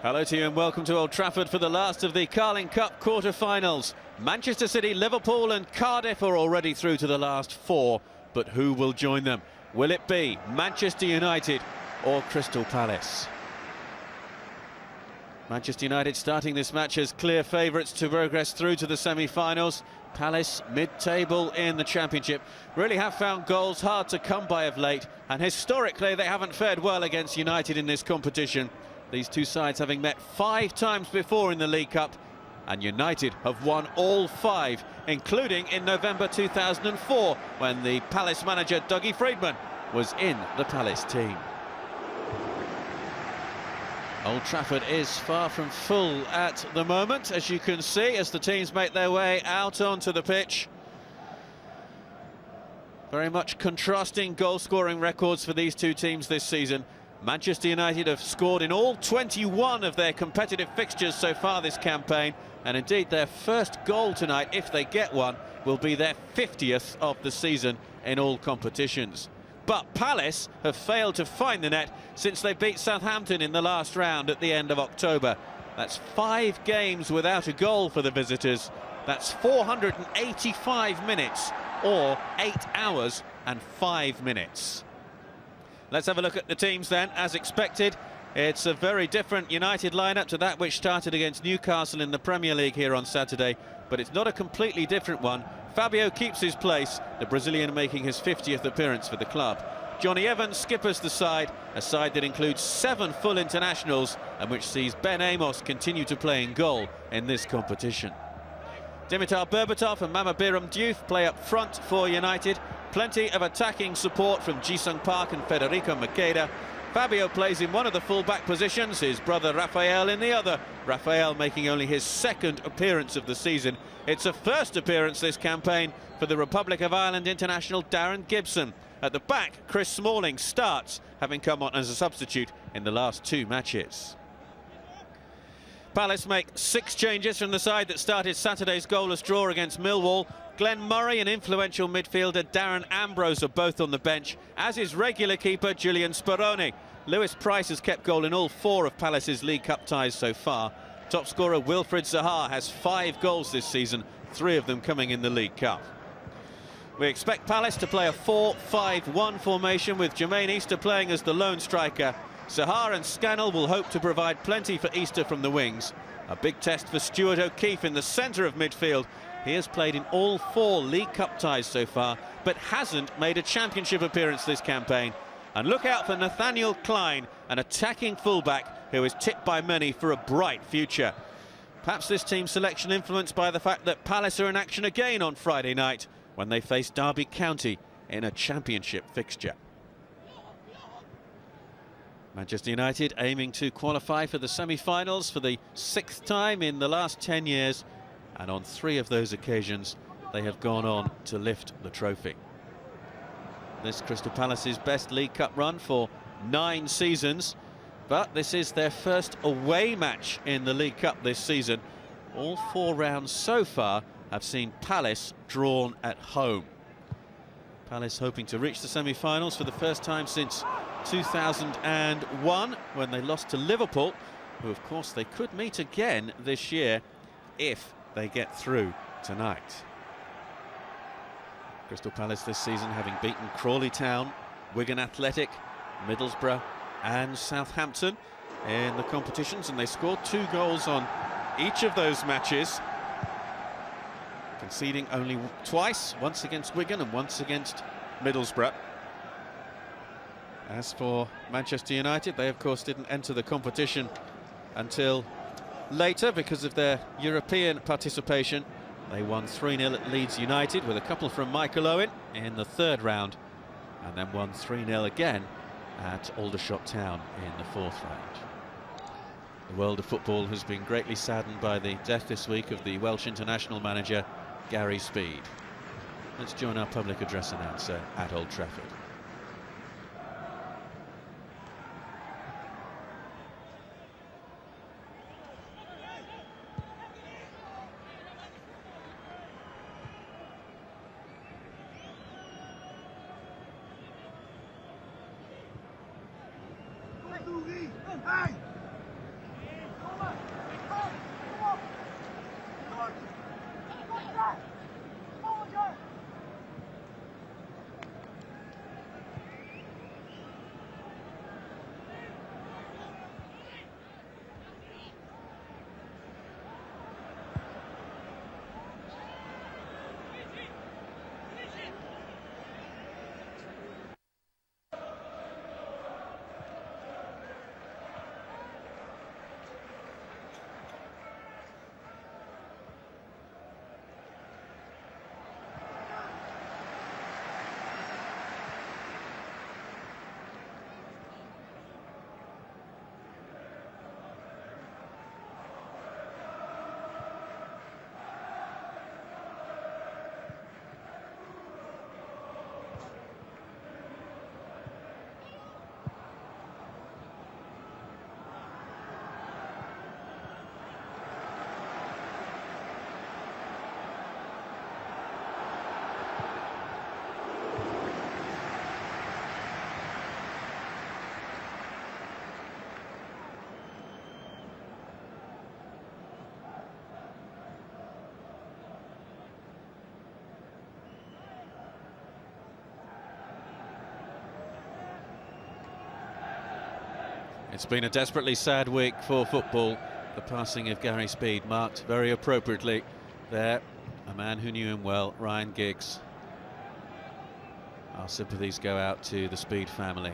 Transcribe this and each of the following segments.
Hello to you and welcome to Old Trafford for the last of the Carling Cup quarter-finals. Manchester City, Liverpool and Cardiff are already through to the last four, but who will join them? Will it be Manchester United or Crystal Palace? Manchester United starting this match as clear favourites to progress through to the semi-finals. Palace, mid-table in the Championship, really have found goals hard to come by of late, and historically they haven't fared well against United in this competition. These two sides having met 5 times before in the League Cup, and United have won all 5, including in November 2004 when the Palace manager Dougie Freedman was in the Palace team. Old Trafford is far from full at the moment, as you can see, as the teams make their way out onto the pitch. Very much contrasting goal-scoring records for these two teams this season. Manchester United have scored in all 21 of their competitive fixtures so far this campaign, and indeed their first goal tonight, if they get one, will be their 50th of the season in all competitions. But Palace have failed to find the net since they beat Southampton in the last round at the end of October. That's 5 games without a goal for the visitors. That's 485 minutes, or 8 hours and 5 minutes. Let's have a look at the teams then. As expected, it's a very different United lineup to that which started against Newcastle in the Premier League here on Saturday, but it's not a completely different one. Fabio keeps his place, the Brazilian making his 50th appearance for the club. Johnny Evans skippers the side, a side that includes 7 full internationals and which sees Ben Amos continue to play in goal in this competition. Dimitar Berbatov and Mama Biram Diouf play up front for United. Plenty of attacking support from Ji-sung Park and Federico Macheda. Fabio plays in one of the full-back positions, his brother Rafael in the other. Rafael making only his 2nd appearance of the season. It's a first appearance this campaign for the Republic of Ireland international Darren Gibson. At the back, Chris Smalling starts, having come on as a substitute in the last 2 matches. Palace make 6 changes from the side that started Saturday's goalless draw against Millwall. Glenn Murray and influential midfielder Darren Ambrose are both on the bench, as is regular keeper Julian Speroni. Lewis Price has kept goal in all 4 of Palace's League Cup ties so far. Top scorer Wilfried Zaha has 5 goals this season, 3 of them coming in the League Cup. We expect Palace to play a 4-5-1 formation with Jermaine Easter playing as the lone striker. Zaha and Scannell will hope to provide plenty for Easter from the wings. A big test for Stuart O'Keefe in the centre of midfield. He has played in all 4 League Cup ties so far, but hasn't made a Championship appearance this campaign. And look out for Nathaniel Klein, an attacking fullback who is tipped by many for a bright future. Perhaps this team selection influenced by the fact that Palace are in action again on Friday night when they face Derby County in a Championship fixture. Manchester United aiming to qualify for the semi-finals for the 6th time in the last 10 years, and on 3 of those occasions they have gone on to lift the trophy. This Crystal Palace's best League Cup run for 9 seasons, but this is their first away match in the League Cup this season. All 4 rounds so far have seen Palace drawn at home. Palace hoping to reach the semi-finals for the first time since 2001 when they lost to Liverpool, who of course they could meet again this year if they get through tonight. Crystal Palace this season having beaten Crawley Town, Wigan Athletic, Middlesbrough and Southampton in the competitions, and they scored 2 goals on each of those matches, conceding only twice, once against Wigan and once against Middlesbrough. As for Manchester United, they of course didn't enter the competition until later because of their European participation. They won 3-0 at Leeds United with a couple from Michael Owen in the 3rd round, and then won 3-0 again at Aldershot Town in the 4th round. The world of football has been greatly saddened by the death this week of the Welsh international manager Gary Speed. Let's join our public address announcer at Old Trafford. It's been a desperately sad week for football. The passing of Gary Speed, marked very appropriately there. A man who knew him well, Ryan Giggs. Our sympathies go out to the Speed family.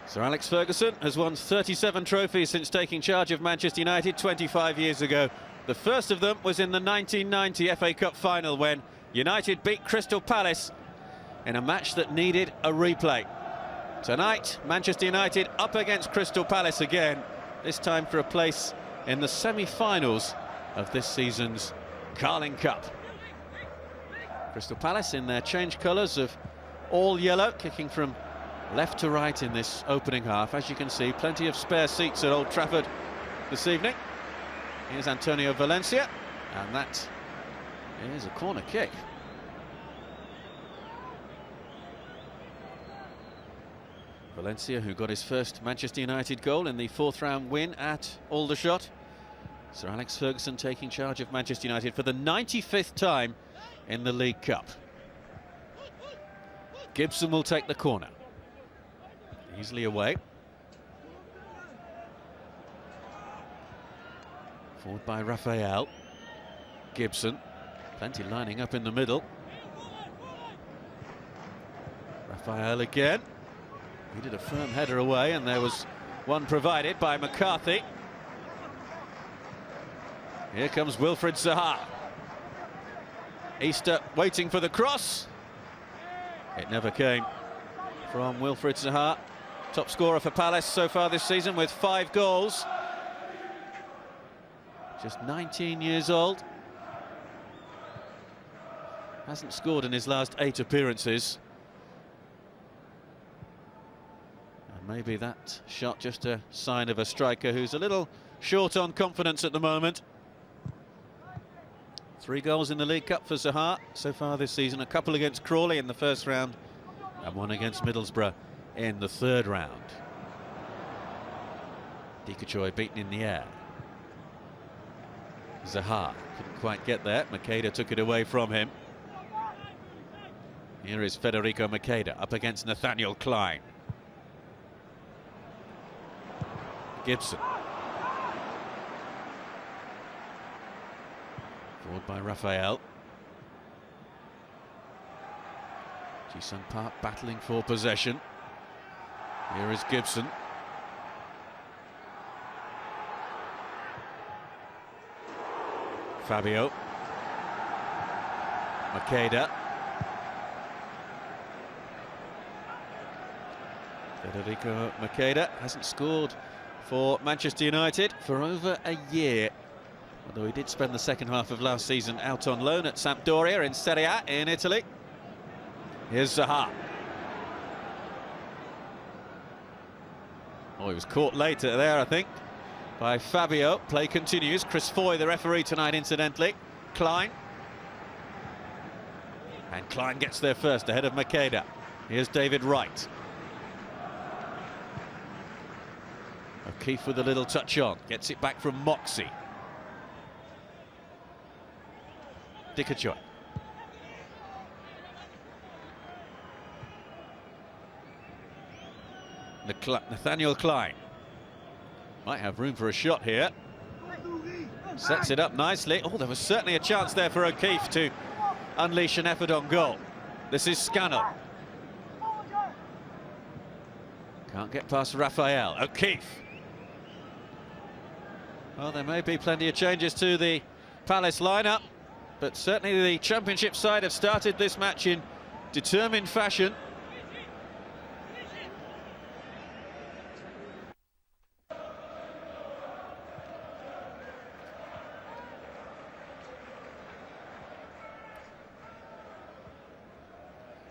Sir Alex Ferguson has won 37 trophies since taking charge of Manchester United 25 years ago. The first of them was in the 1990 FA Cup final when United beat Crystal Palace in a match that needed a replay. Tonight, Manchester United up against Crystal Palace again, this time for a place in the semi-finals of this season's Carling Cup. Crystal Palace in their change colours of all yellow, kicking from left to right in this opening half. As you can see, plenty of spare seats at Old Trafford this evening. Here's Antonio Valencia, and that is a corner kick. Valencia, who got his first Manchester United goal in the fourth round win at Aldershot. Sir Alex Ferguson taking charge of Manchester United for the 95th time in the League Cup. Gibson will take the corner. Easily away. Forward by Raphael. Gibson, plenty lining up in the middle. Raphael again. He did a firm header away, and there was one provided by McCarthy. Here comes Wilfried Zaha. Easter waiting for the cross. It never came from Wilfried Zaha. Top scorer for Palace so far this season with 5 goals. Just 19 years old. Hasn't scored in his last 8 appearances. And maybe that shot just a sign of a striker who's a little short on confidence at the moment. 3 goals in the League Cup for Zaha so far this season. A couple against Crawley in the first round and 1 against Middlesbrough in the third round. Dikachoy beaten in the air. Zaha couldn't quite get there. Makeda took it away from him. Here is Federico Makeda up against Nathaniel Klein. Gibson. Forward by Raphael. Ji-sung Park battling for possession. Here is Gibson. Fabio. Makeda. Federico Makeda hasn't scored for Manchester United for over a year, although he did spend the second half of last season out on loan at Sampdoria in Serie A in Italy. Here's Zaha. Oh, he was caught later there, I think, by Fabio. Play continues. Chris Foy, the referee tonight, incidentally. Klein. And Klein gets there first, ahead of Makeda. Here's David Wright. O'Keefe with a little touch on. Gets it back from Moxey. Dikachoy. Nathaniel Klein might have room for a shot here. Sets it up nicely. Oh, there was certainly a chance there for O'Keefe to unleash an effort on goal. This is Scannell. Can't get past Raphael. O'Keefe. Well, there may be plenty of changes to the Palace lineup, but certainly the Championship side have started this match in determined fashion.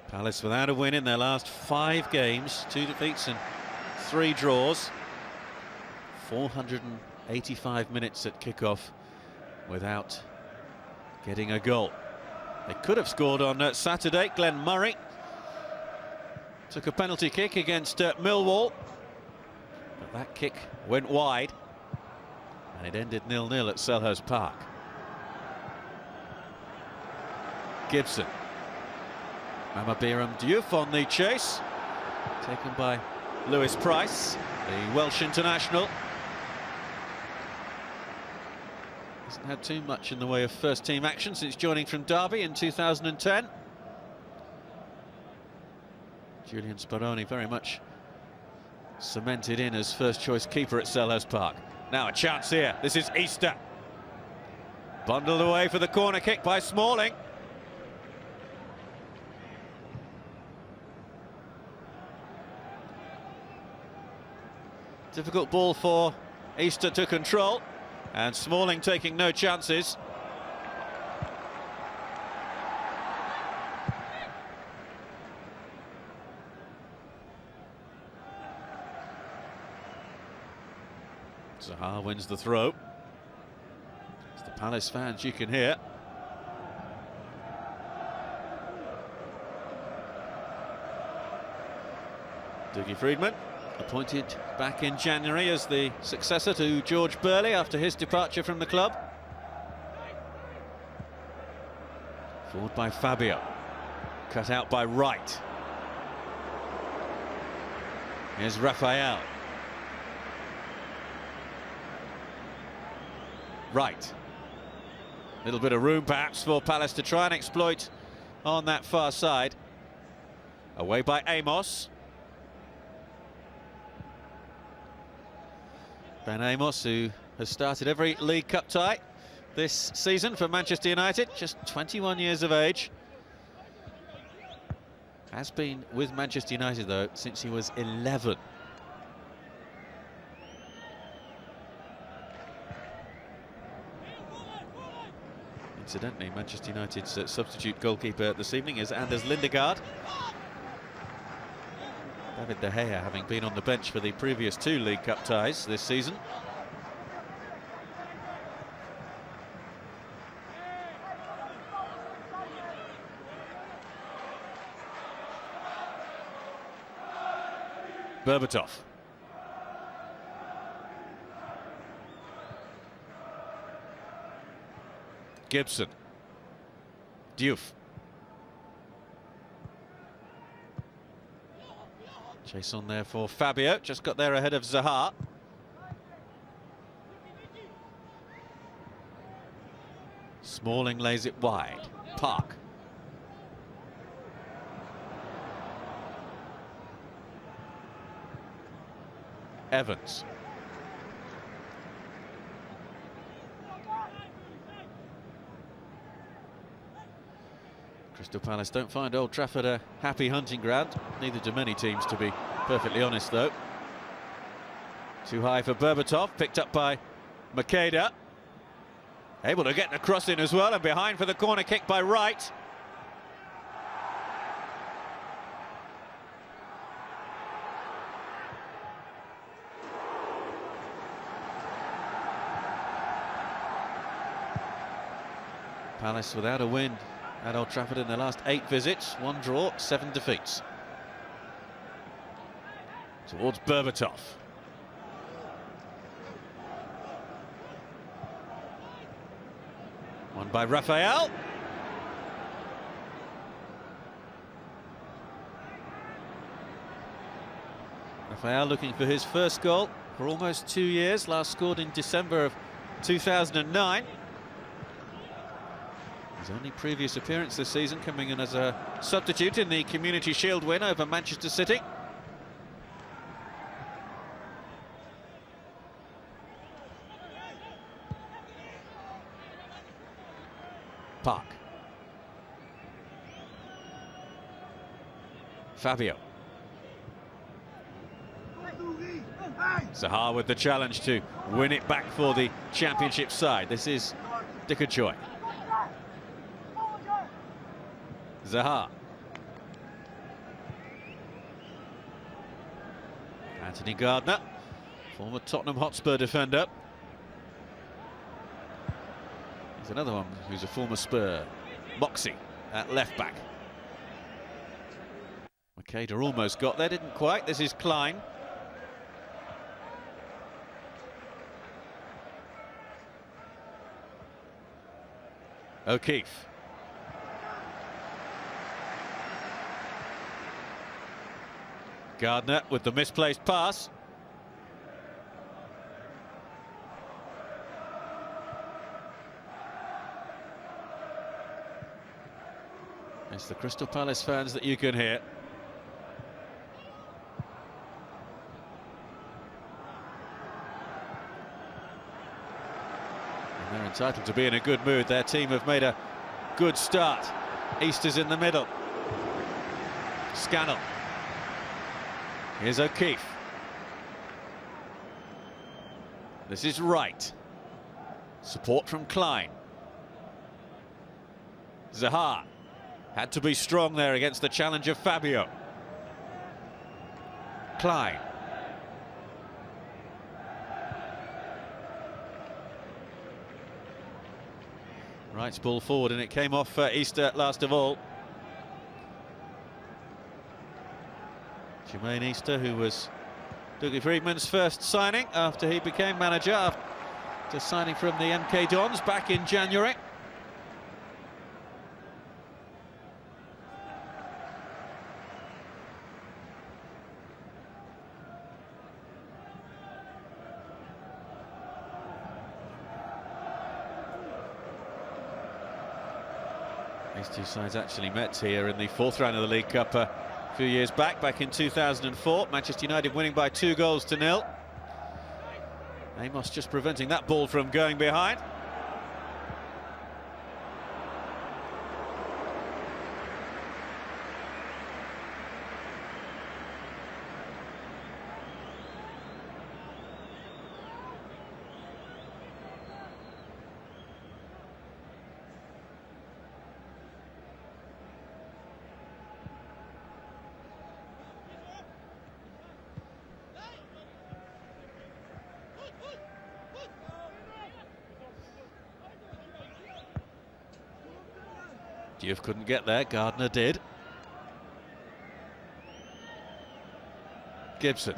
Palace without a win in their last 5 games, 2 defeats and 3 draws. 485 minutes at kickoff without getting a goal. They could have scored on Saturday. Glenn Murray took a penalty kick against Millwall, but that kick went wide and it ended 0-0 at Selhurst Park. Gibson. Mama Biram Diouf on the chase. Taken by Lewis Price, the Welsh international. Hasn't had too much in the way of first-team action since joining from Derby in 2010. Julian Speroni very much cemented in as first-choice keeper at Selhurst Park. Now a chance here. This is Easter. Bundled away for the corner kick by Smalling. Difficult ball for Easter to control, and Smalling taking no chances. Zaha wins the throw. It's the Palace fans you can hear. Dougie Freedman, appointed back in January as the successor to George Burley after his departure from the club. Forward by Fabio, cut out by Wright. Here's Raphael. Wright. Little bit of room perhaps for Palace to try and exploit on that far side. Away by Amos. Ben Amos, who has started every League Cup tie this season for Manchester United, just 21 years of age. Has been with Manchester United, though, since he was 11. Incidentally, Manchester United's substitute goalkeeper this evening is Anders Lindegaard. David De Gea having been on the bench for the previous 2 League Cup ties this season. Berbatov. Gibson. Diouf. Chase on there for Fabio, just got there ahead of Zaha. Smalling lays it wide. Park. Evans. Crystal Palace don't find Old Trafford a happy hunting ground. Neither do many teams, to be perfectly honest, though. Too high for Berbatov, picked up by Makeda. Able to get the cross in as well, and behind for the corner kick by Wright. Palace without a win at Old Trafford in their last 8 visits, 1 draw, 7 defeats. Towards Berbatov. Won by Raphael. Raphael looking for his first goal for almost 2 years, last scored in December of 2009. His only previous appearance this season coming in as a substitute in the Community Shield win over Manchester City. Park. Fabio. Zaha with the challenge to win it back for the Championship side. This is Dickajoy. Zaha. Anthony Gardner, former Tottenham Hotspur defender. There's another one who's a former Spur, Moxey at left back. Makeda almost got there, didn't quite. This is Klein. O'Keefe. Gardner with the misplaced pass. It's the Crystal Palace fans that you can hear. And they're entitled to be in a good mood. Their team have made a good start. Easter's in the middle. Scannell. Here's O'Keefe. This is Wright. Support from Klein. Zaha. Had to be strong there against the challenge of Fabio. Klein. Wright's ball forward, and it came off Easter last of all. Jermaine Easter, who was Dougie Freedman's first signing after he became manager, after signing from the MK Dons back in January. These two sides actually met here in the fourth round of the League Cup a few years back in 2004. Manchester United winning by 2-0. Amos just preventing that ball from going behind. Diouf couldn't get there, Gardner did. Gibson.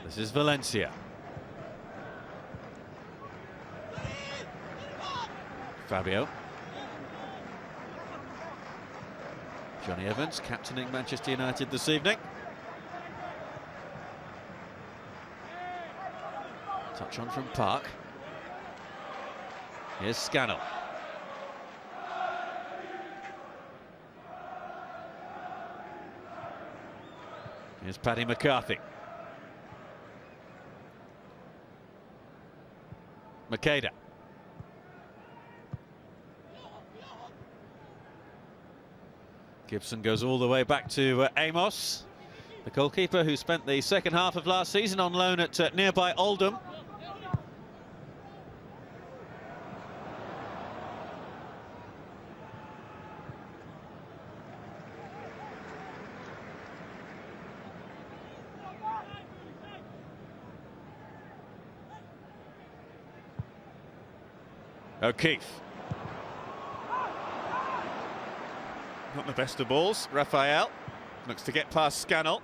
This is Valencia. Fabio. Johnny Evans captaining Manchester United this evening. Touch on from Park. Here's Scannell. Here's Paddy McCarthy. Makeda. Gibson goes all the way back to Amos, the goalkeeper who spent the second half of last season on loan at nearby Oldham. O'Keefe. Not the best of balls. Raphael looks to get past Scannell.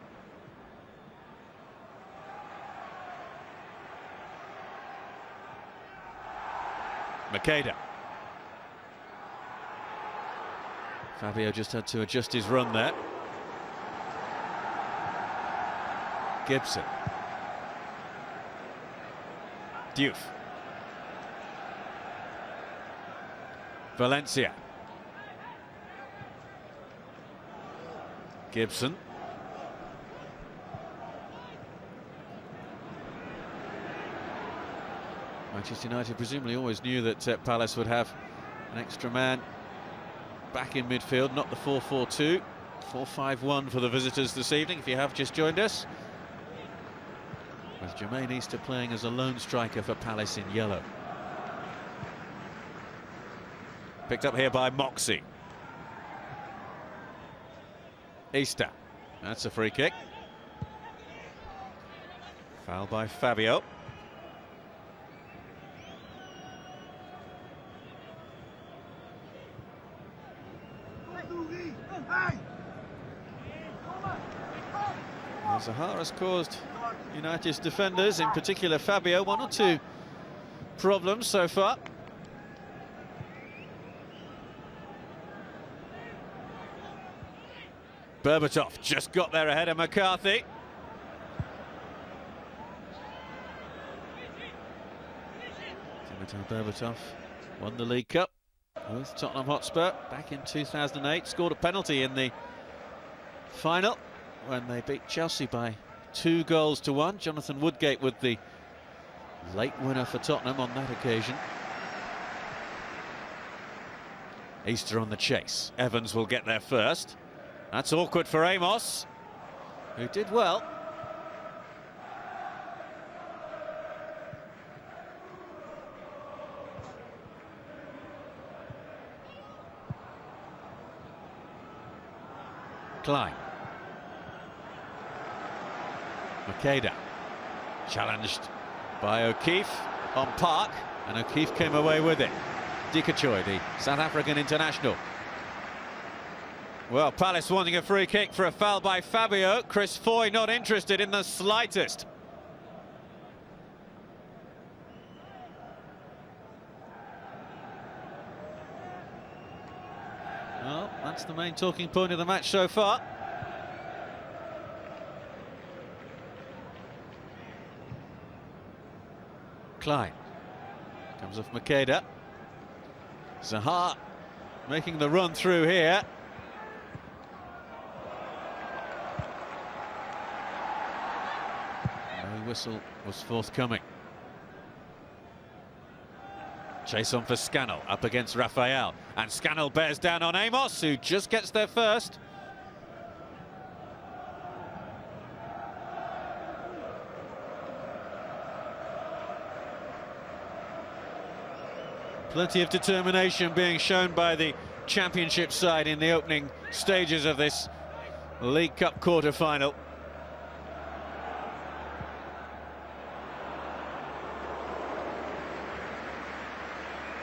Makeda. Fabio just had to adjust his run there. Gibson. Diouf. Valencia. Gibson. Manchester United presumably always knew that Palace would have an extra man back in midfield, not the 4-4-2. 4-5-1 for the visitors this evening, if you have just joined us. With Jermaine Easter playing as a lone striker for Palace in yellow. Picked up here by Moxey. Easter. That's a free kick. Foul by Fabio. Zaha has caused United's defenders, in particular Fabio, one or two problems so far. Berbatov just got there ahead of McCarthy. Dimitar Berbatov won the League Cup with Tottenham Hotspur back in 2008. Scored a penalty in the final when they beat Chelsea by 2-1. Jonathan Woodgate with the late winner for Tottenham on that occasion. Easter on the chase. Evans will get there first. That's awkward for Amos, who did well. Klein. Makeda challenged by O'Keefe on Park, and O'Keefe came away with it. Dikachoy, the South African international. Well, Palace wanting a free kick for a foul by Fabio. Chris Foy not interested in the slightest. Well, that's the main talking point of the match so far. Klein comes off Makeda. Zaha making the run through here. No whistle was forthcoming. Chase on for Scannell, up against Raphael, and Scannell bears down on Amos, who just gets there first. Plenty of determination being shown by the Championship side in the opening stages of this League Cup quarter-final.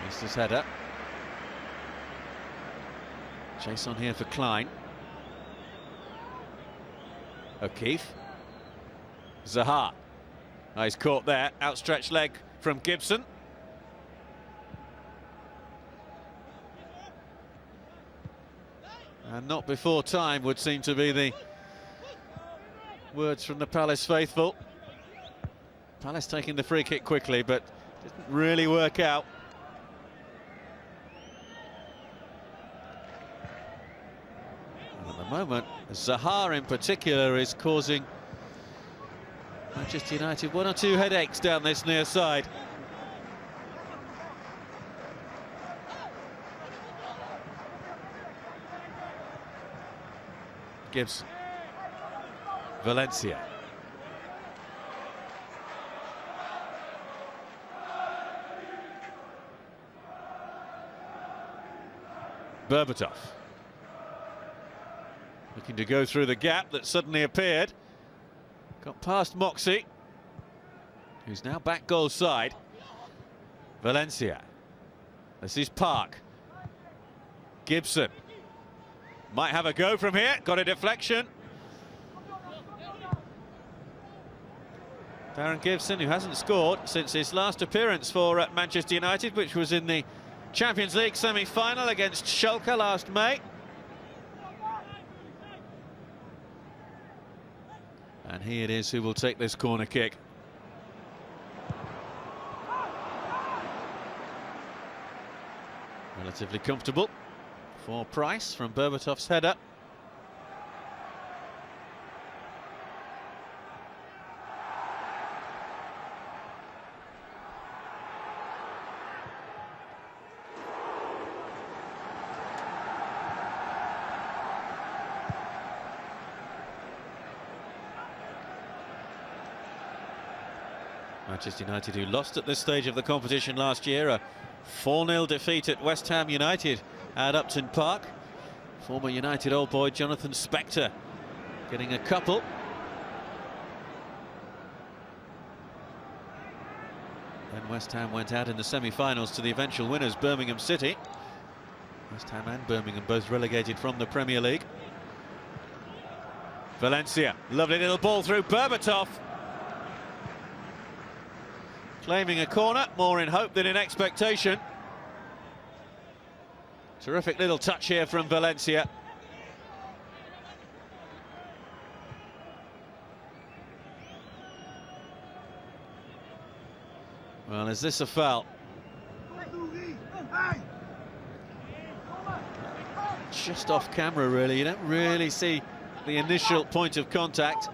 Easter's header. Chase on here for Klein. O'Keefe. Zaha. Oh, he's caught there. Outstretched leg from Gibson. And not before time would seem to be the words from the Palace faithful. Palace taking the free kick quickly, but didn't really work out. And at the moment, Zaha in particular is causing Manchester United one or two headaches down this near side. Gibson. Valencia. Berbatov. Looking to go through the gap that suddenly appeared. Got past Moxey, who's now back goal side. Valencia. This is Park. Gibson. Might have a go from here, got a deflection. Darren Gibson, who hasn't scored since his last appearance for Manchester United, which was in the Champions League semi-final against Schalke last May. And he it is who will take this corner kick. Relatively comfortable for Price from Berbatov's header. Manchester United, who lost at this stage of the competition last year, a 4-0 defeat at West Ham United at Upton Park. Former United old boy Jonathan Spector getting a couple. Then West Ham went out in the semi-finals to the eventual winners, Birmingham City. West Ham and Birmingham both relegated from the Premier League. Valencia, lovely little ball through. Berbatov claiming a corner, more in hope than in expectation. Terrific little touch here from Valencia. Well, is this a foul? Just off camera, really. You don't really see the initial point of contact.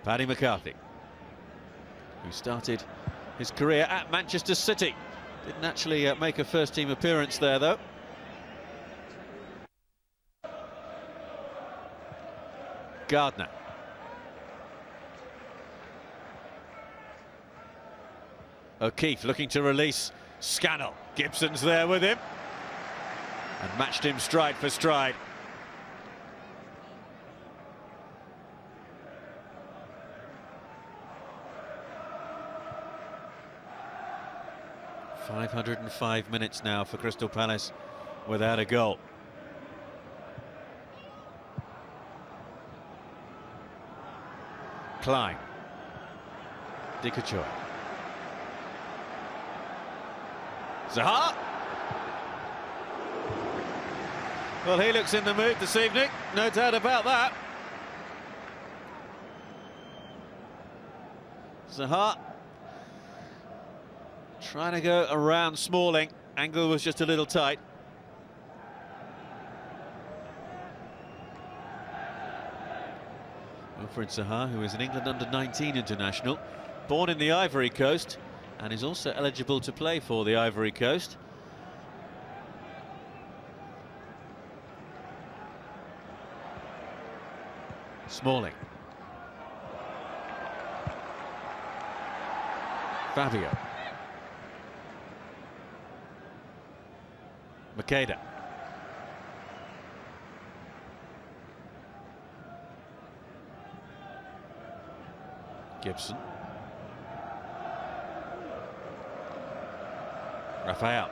Paddy McCarthy, who started his career at Manchester City. Didn't actually make a first-team appearance there, though. Gardner. O'Keefe looking to release Scannell. Gibson's there with him and matched him stride for stride. "505 minutes now for Crystal Palace without a goal. Klein. Dikachoy. Zaha. Well, he looks in the mood this evening, no doubt about that. Zaha trying to go around Smalling. Angle was just a little tight. Wilfried Zaha, who is an England under-19 international, born in the Ivory Coast, and is also eligible to play for the Ivory Coast. Smalling. Fabio. Makeda. Gibson. Raphael.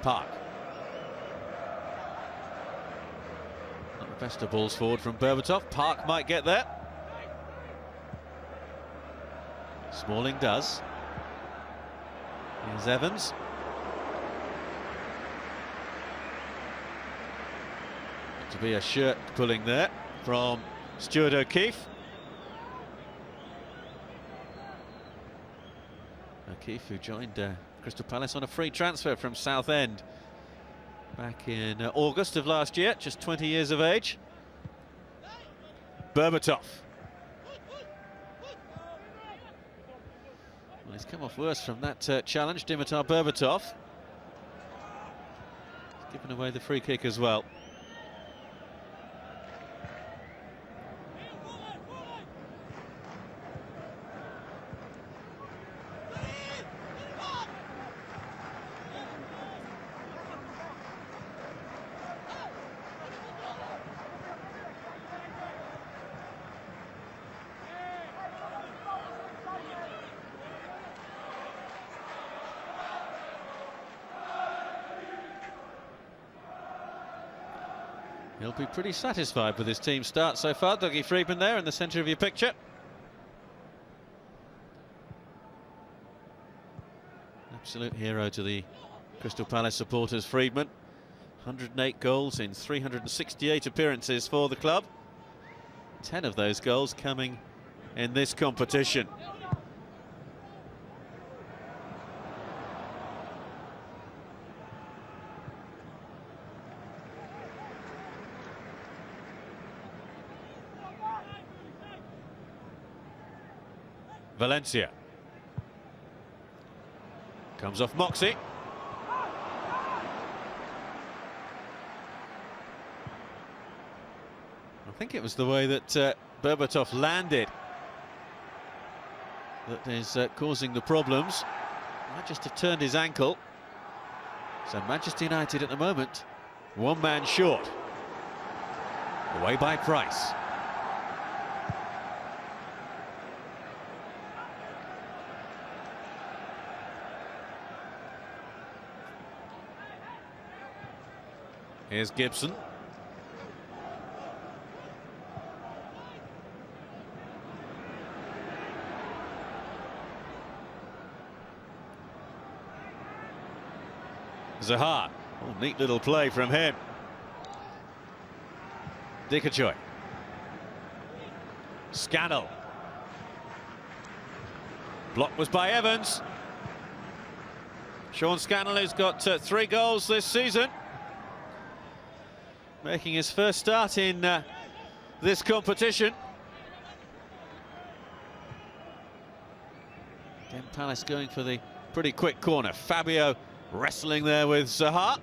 Park. Not the best of balls forward from Berbatov. Park might get there. Smalling does. Here's Evans. To be a shirt pulling there from Stuart O'Keefe. O'Keefe, who joined Crystal Palace on a free transfer from Southend back in August of last year, just 20 years of age. Berbatov. Well, he's come off worse from that challenge, Dimitar Berbatov. He's given away the free kick as well. He'll be pretty satisfied with his team's start so far. Dougie Freedman there in the centre of your picture. Absolute hero to the Crystal Palace supporters, Freedman. 108 goals in 368 appearances for the club. 10 of those goals coming in this competition. Valencia. Comes off Moxey. I think it was the way that Berbatov landed that is causing the problems. Might just have turned his ankle. So Manchester United at the moment, one man short. Away by Price. Here's Gibson. Zaha. Oh, neat little play from him. Dikajoy. Scannell. Block was by Evans. Sean Scannell has got 3 goals this season, making his first start in this competition. Again, Palace going for the pretty quick corner. Fabio wrestling there with Zaha.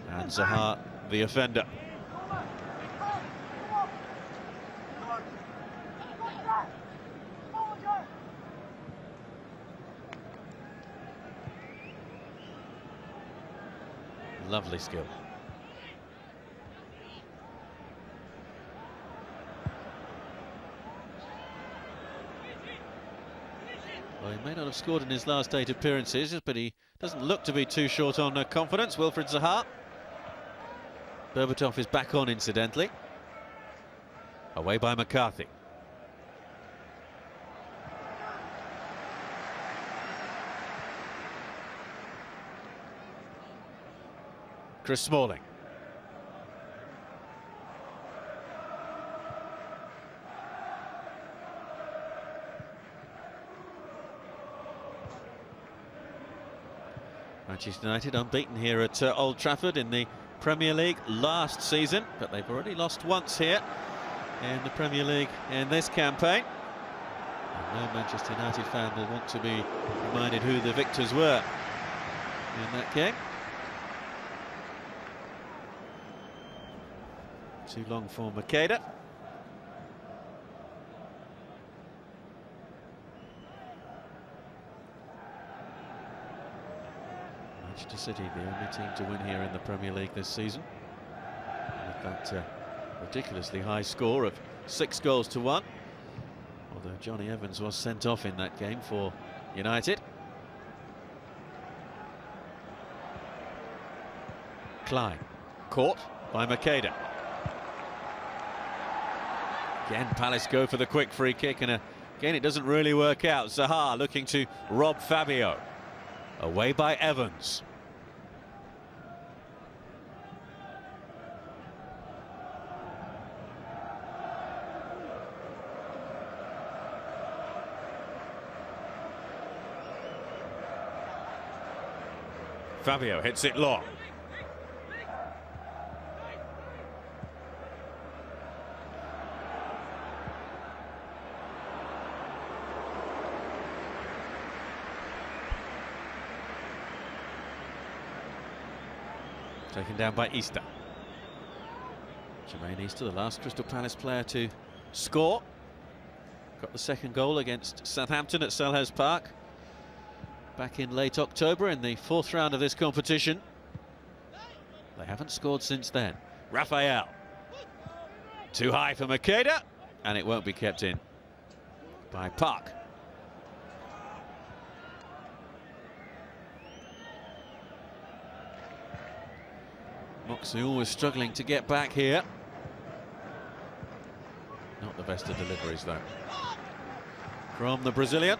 And Zaha, the offender. Lovely skill. Well, he may not have scored in his last 8 appearances, but he doesn't look to be too short on confidence. Wilfried Zaha. Berbatov is back on, incidentally. Away by McCarthy. Chris Smalling. Manchester United unbeaten here at Old Trafford in the Premier League last season, but they've already lost once here in the Premier League in this campaign. And no Manchester United fan will want to be reminded who the victors were in that game. Too long for Makeda. Manchester City, the only team to win here in the Premier League this season, with that ridiculously high score of 6-1. Although Johnny Evans was sent off in that game for United. Klein, caught by Makeda. Again, Palace go for the quick free kick, and again it doesn't really work out. Zaha looking to rob Fabio. Away by Evans. Fabio hits it long. Taken down by Easter. Jermaine Easter, the last Crystal Palace player to score. Got the second goal against Southampton at Selhurst Park back in late October in the 4th round of this competition. They haven't scored since then. Raphael. Too high for Makeda, and it won't be kept in by Park. Moxley always struggling to get back here. Not the best of deliveries, though, from the Brazilian.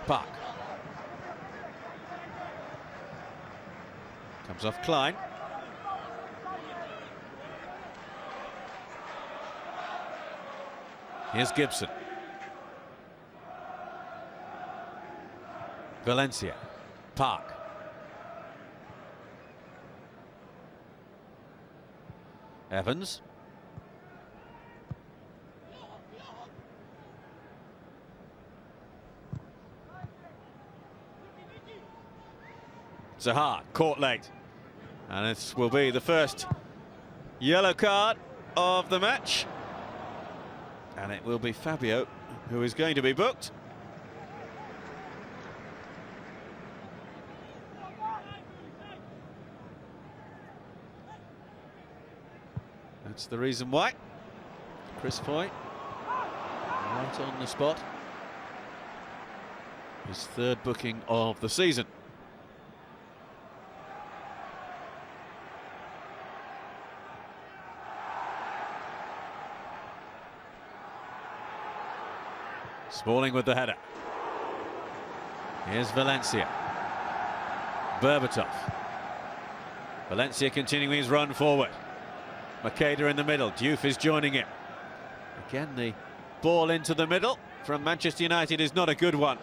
Park. Comes off Klein. Here's Gibson. Valencia. Park. Evans. Zaha caught late, and this will be the first yellow card of the match, and it will be Fabio who is going to be booked. That's the reason why. Chris Foy right on the spot. His 3rd booking of the season. Smalling with the header. Here's Valencia. Berbatov. Valencia continuing his run forward. Macheda in the middle. Diouf is joining him. Again, the ball into the middle from Manchester United is not a good one.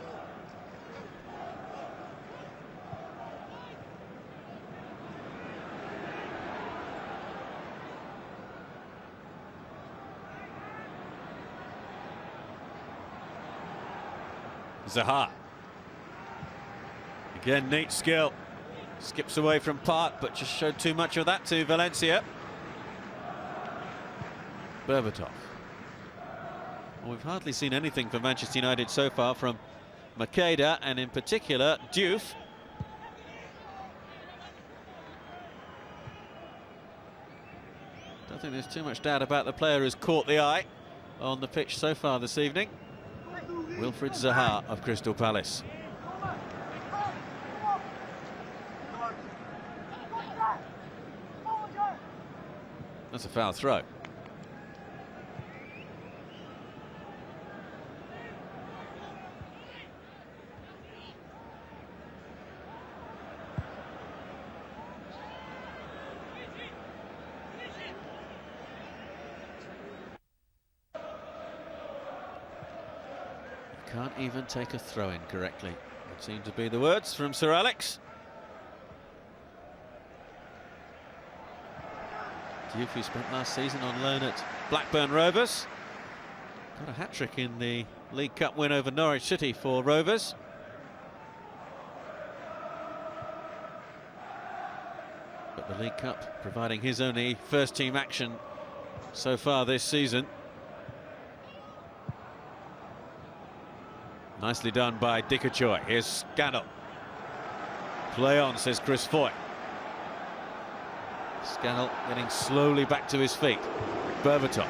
Zaha. Again, neat skill. Skips away from Park, but just showed too much of that to Valencia. Berbatov. Well, we've hardly seen anything for Manchester United so far from Macheda, and in particular, Diouf. Don't think there's too much doubt about the player who's caught the eye on the pitch so far this evening. Wilfried Zaha of Crystal Palace. That's a foul throw. Can't even take a throw-in correctly, would seem to be the words from Sir Alex. Diouf, who spent last season on loan at Blackburn Rovers, got a hat-trick in the League Cup win over Norwich City for Rovers. But the League Cup providing his only first-team action so far this season. Nicely done by Dikachoy. Here's Scannell. Play on, says Chris Foy. Scannell getting slowly back to his feet. Berbatov.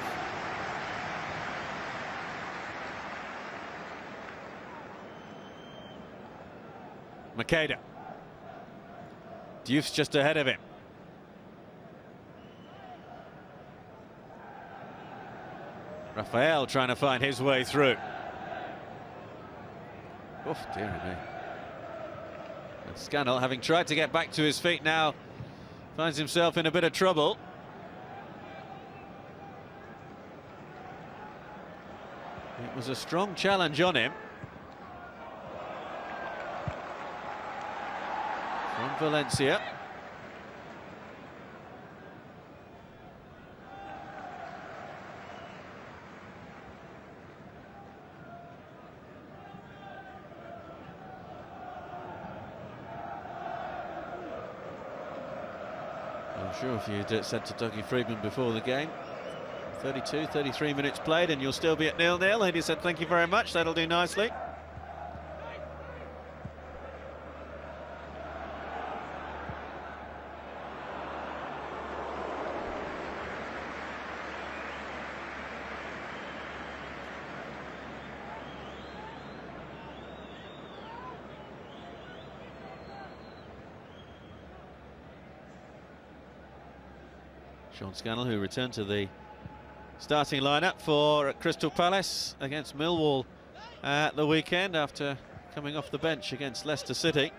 Macheda. Diouf's just ahead of him. Rafael trying to find his way through. Oh, dear me. And Scannell, having tried to get back to his feet, now finds himself in a bit of trouble. It was a strong challenge on him from Valencia. I'm sure if you'd said to Dougie Freedman before the game, 32, 33 minutes played and you'll still be at 0-0, he'd have said thank you very much, that'll do nicely. Sean Scannell, who returned to the starting lineup for Crystal Palace against Millwall at the weekend after coming off the bench against Leicester City.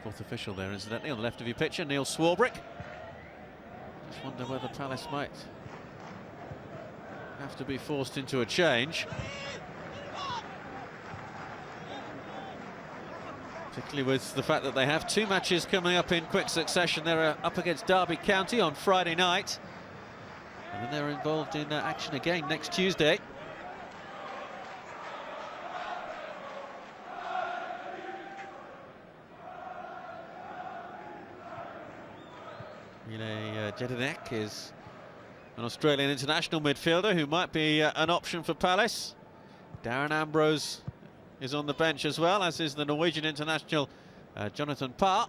Fourth official there, incidentally, on the left of your picture, Neil Swarbrick. Just wonder whether Palace might have to be forced into a change. Particularly with the fact that they have two matches coming up in quick succession. They're up against Derby County on Friday night, and then they're involved in action again next Tuesday. Mile Jedinak is an Australian international midfielder who might be an option for Palace. Darren Ambrose is on the bench as well, as is the Norwegian international Jonathan Parr.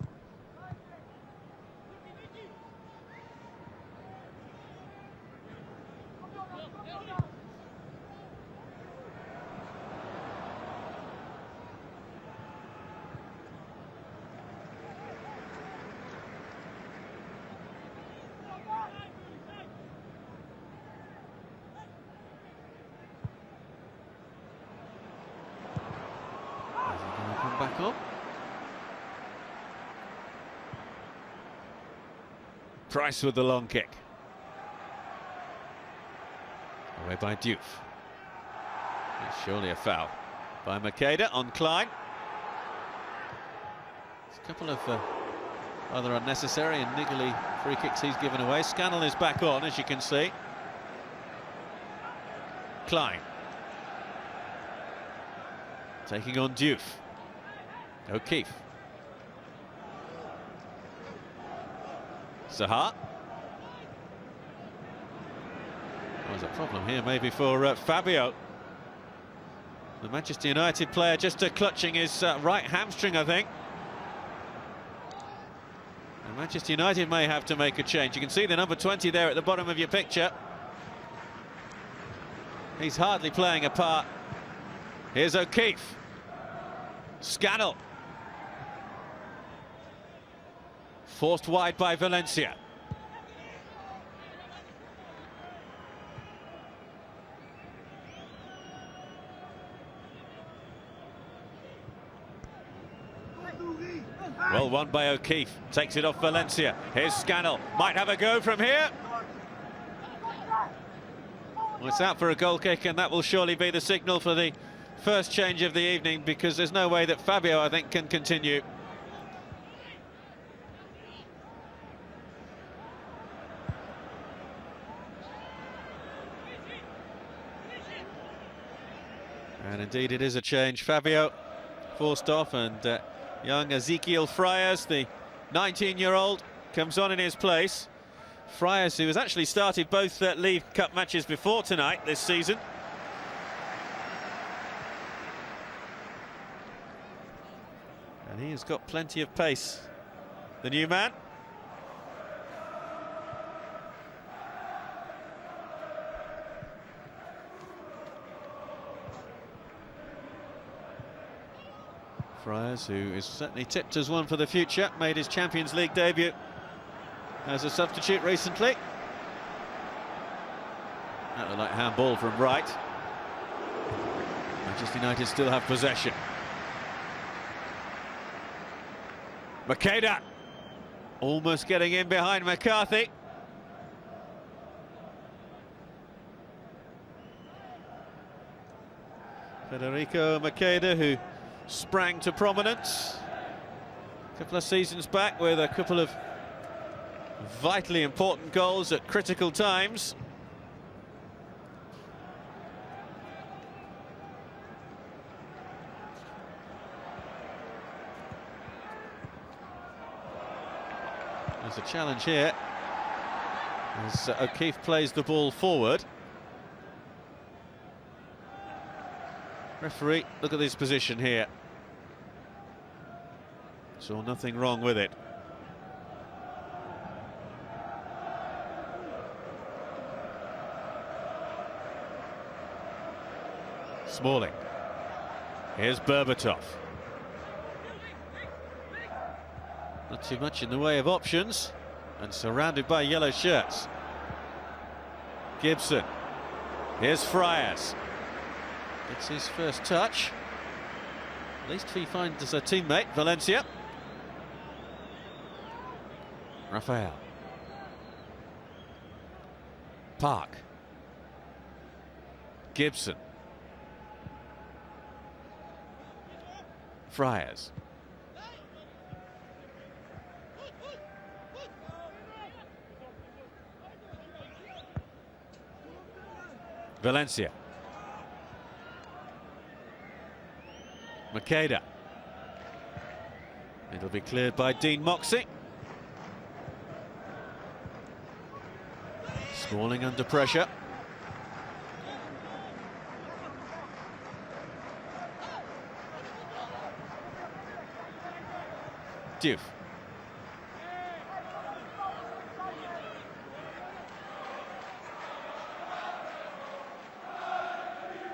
back on. Price with the long kick. Away by Diouf. It's surely a foul by Macheda on Klein. There's a couple of rather unnecessary and niggly free kicks he's given away. Scannell is back on, as you can see. Klein. Taking on Diouf. O'Keefe. Zaha. There's a problem here maybe for Fabio. The Manchester United player just clutching his right hamstring, I think. And Manchester United may have to make a change. You can see the number 20 there at the bottom of your picture. He's hardly playing a part. Here's O'Keefe. Scannell. Forced wide by Valencia. Well won by O'Keefe. Takes it off Valencia. Here's Scannell. Might have a go from here. Well, it's out for a goal kick, and that will surely be the signal for the first change of the evening, because there's no way that Fabio, I think, can continue. And indeed it is a change. Fabio forced off, and young Ezequiel Friars, the 19-year-old, comes on in his place. Friars, who has actually started both League Cup matches before tonight this season. And he has got plenty of pace, the new man. Friars, who is certainly tipped as one for the future, made his Champions League debut as a substitute recently. That looked like handball from right. Manchester United still have possession. Macheda almost getting in behind McCarthy. Federico Macheda, who sprang to prominence a couple of seasons back with a couple of vitally important goals at critical times. There's a challenge here as O'Keefe plays the ball forward. Referee, look at this position here. Saw nothing wrong with it. Smalling. Here's Berbatov. Not too much in the way of options, and surrounded by yellow shirts. Gibson. Here's Friars. It's his first touch. At least he finds a teammate, Valencia. Rafael. Park. Gibson. Friars. Valencia. Macheda. It'll be cleared by Dean Moxey. Smalling under pressure. Diouf.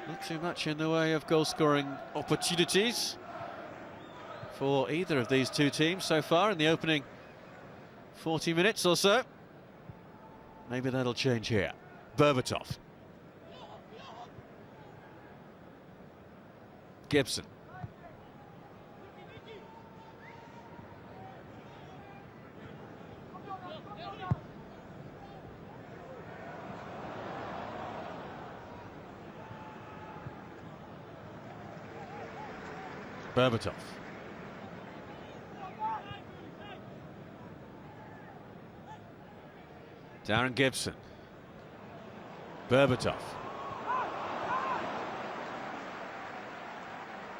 Not too much in the way of goal-scoring opportunities for either of these two teams so far in the opening 40 minutes or so. Maybe that'll change here. Berbatov. Gibson. Berbatov. Darren Gibson. Berbatov.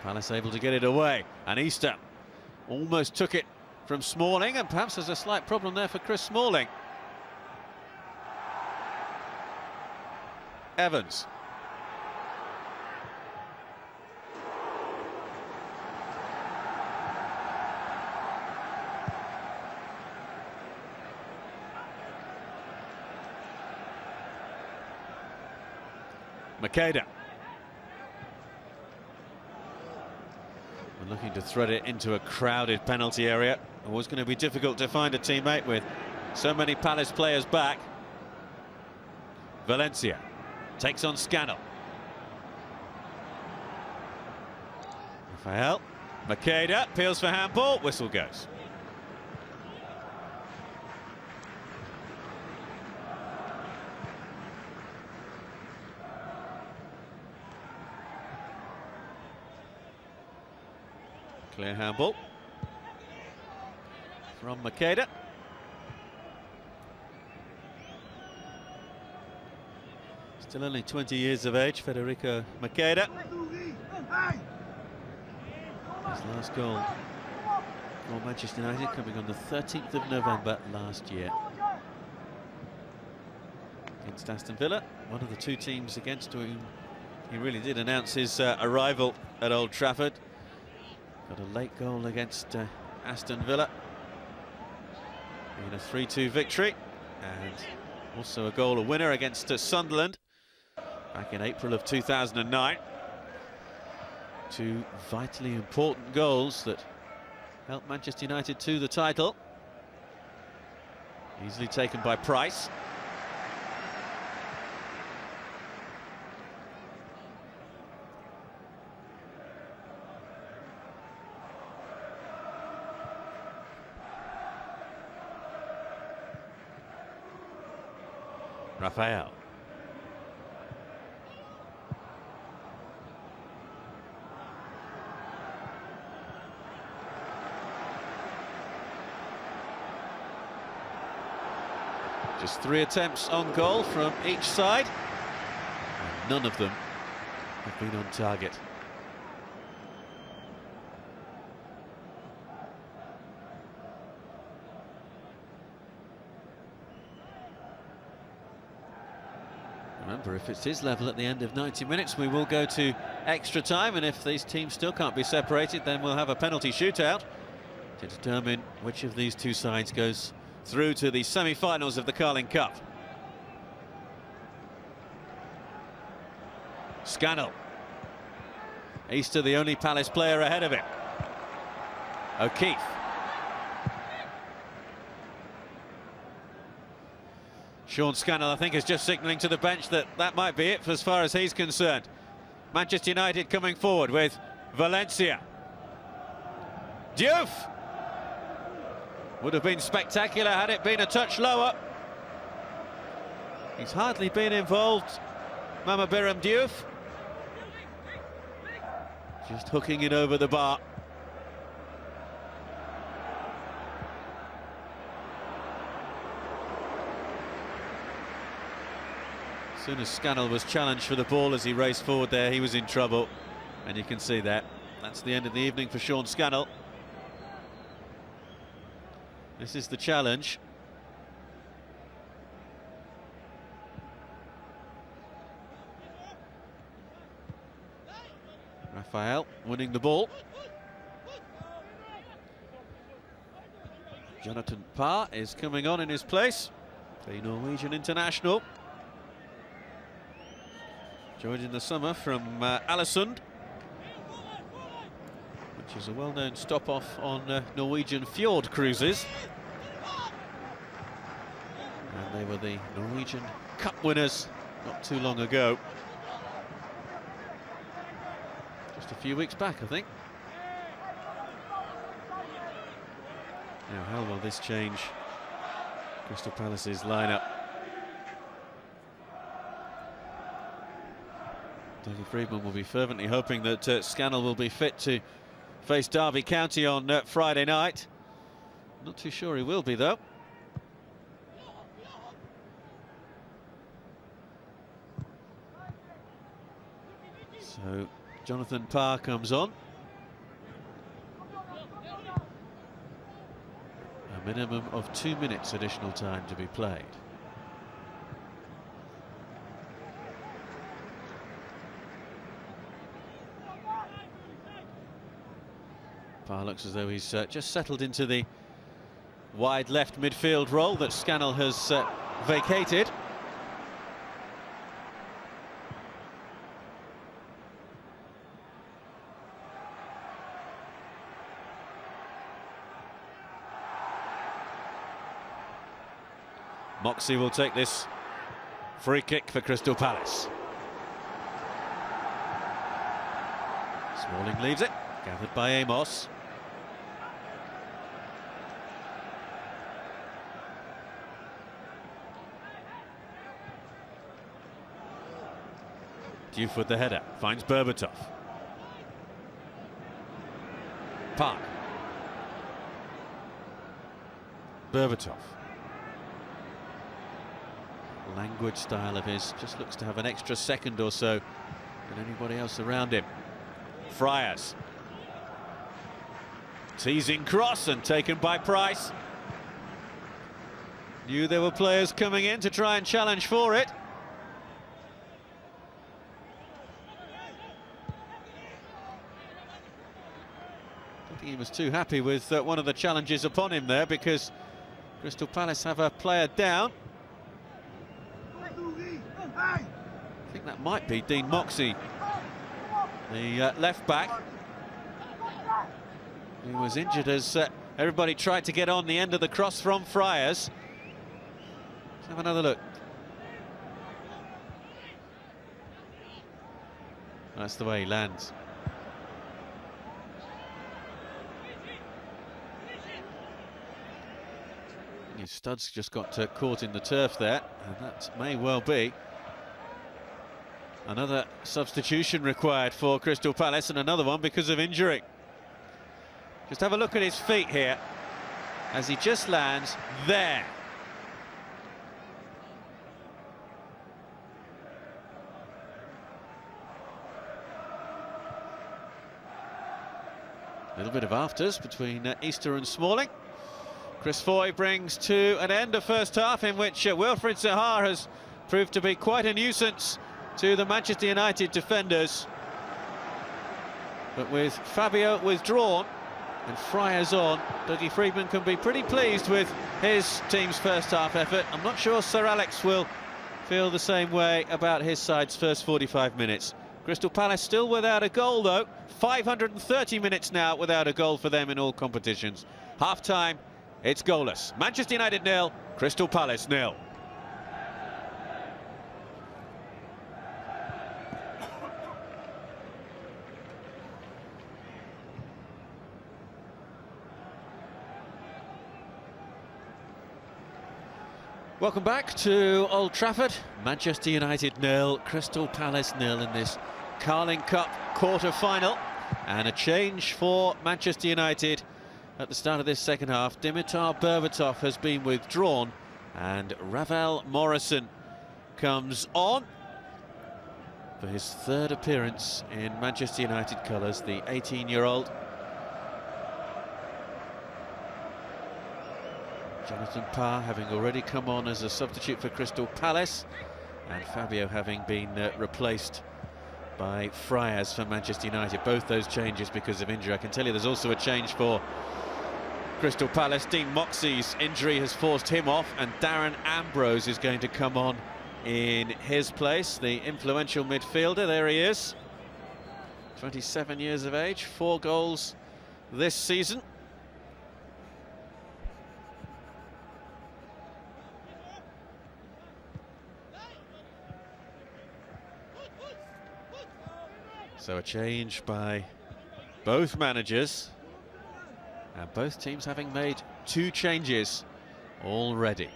Palace able to get it away, and Easter almost took it from Smalling, and perhaps there's a slight problem there for Chris Smalling. Evans. Makeda. And looking to thread it into a crowded penalty area. Always going to be difficult to find a teammate with so many Palace players back. Valencia takes on Scannell. Rafael. Makeda peels for handball. Whistle goes. Clear handball from Makeda. Still only 20 years of age, Federico Makeda. His last goal for Manchester United coming on the 13th of November last year against Aston Villa, one of the two teams against whom he really did announce his arrival at Old Trafford. Got a late goal against Aston Villa in a 3-2 victory, and also a goal, a winner against Sunderland back in April of 2009. Two vitally important goals that helped Manchester United to the title. Easily taken by Price. Rafael. Just 3 attempts on goal from each side, and none of them have been on target. Remember, if it's his level at the end of 90 minutes, we will go to extra time, and if these teams still can't be separated, then we'll have a penalty shootout to determine which of these two sides goes through to the semi-finals of the Carling Cup. Scannell. Easter, the only Palace player ahead of him. O'Keefe. Sean Scannell, I think, is just signalling to the bench that that might be it for as far as he's concerned. Manchester United coming forward with Valencia. Diouf! Would have been spectacular had it been a touch lower. He's hardly been involved, Mama Biram Diouf. Just hooking it over the bar. As soon as Scannell was challenged for the ball as he raced forward there, he was in trouble. And you can see that. That's the end of the evening for Sean Scannell. This is the challenge. Rafael winning the ball. Jonathan Parr is coming on in his place, the Norwegian international. Joined in the summer from Alesund, which is a well-known stop-off on Norwegian fjord cruises. And they were the Norwegian Cup winners not too long ago. Just a few weeks back, I think. Now, how will this change Crystal Palace's lineup? Dougie Freedman will be fervently hoping that Scannell will be fit to face Derby County on Friday night. Not too sure he will be, though. So Jonathan Parr comes on. A minimum of 2 minutes additional time to be played. Parr looks as though he's just settled into the wide left midfield role that Scannell has vacated. Moxey will take this free kick for Crystal Palace. Smalling leaves it, gathered by Amos. Diouf with the header, finds Berbatov. Park. Berbatov. Language style of his, just looks to have an extra second or so than anybody else around him. Friars. Teasing cross and taken by Price. Knew there were players coming in to try and challenge for it. Don't think he was too happy with one of the challenges upon him there, because Crystal Palace have a player down. I think that might be Dean Moxey, the left back, who was injured as everybody tried to get on the end of the cross from Friars. Let's have another look. That's the way he lands. His studs just got caught in the turf there, and that may well be another substitution required for Crystal Palace, and another one because of injury. Just have a look at his feet here as he just lands there. A little bit of afters between Easter and Smalling. Chris Foy brings to an end a first half in which Wilfried Zaha has proved to be quite a nuisance to the Manchester United defenders. But with Fabio withdrawn and Friars on, Dougie Freedman can be pretty pleased with his team's first half effort. I'm not sure Sir Alex will feel the same way about his side's first 45 minutes. Crystal Palace still without a goal, though. 530 minutes now without a goal for them in all competitions. Half-time, it's goalless. Manchester United 0, Crystal Palace 0. Welcome back to Old Trafford. Manchester United 0, Crystal Palace 0 in this Carling Cup quarter-final. And a change for Manchester United at the start of this second half. Dimitar Berbatov has been withdrawn and Ravel Morrison comes on for his third appearance in Manchester United colours, the 18-year-old. Jonathan Parr having already come on as a substitute for Crystal Palace, and Fabio having been replaced by Friars for Manchester United. Both those changes because of injury. I can tell you there's also a change for Crystal Palace. Dean Moxey's injury has forced him off, and Darren Ambrose is going to come on in his place, the influential midfielder. There he is, 27 years of age, 4 goals this season. So a change by both managers, and both teams having made 2 changes already.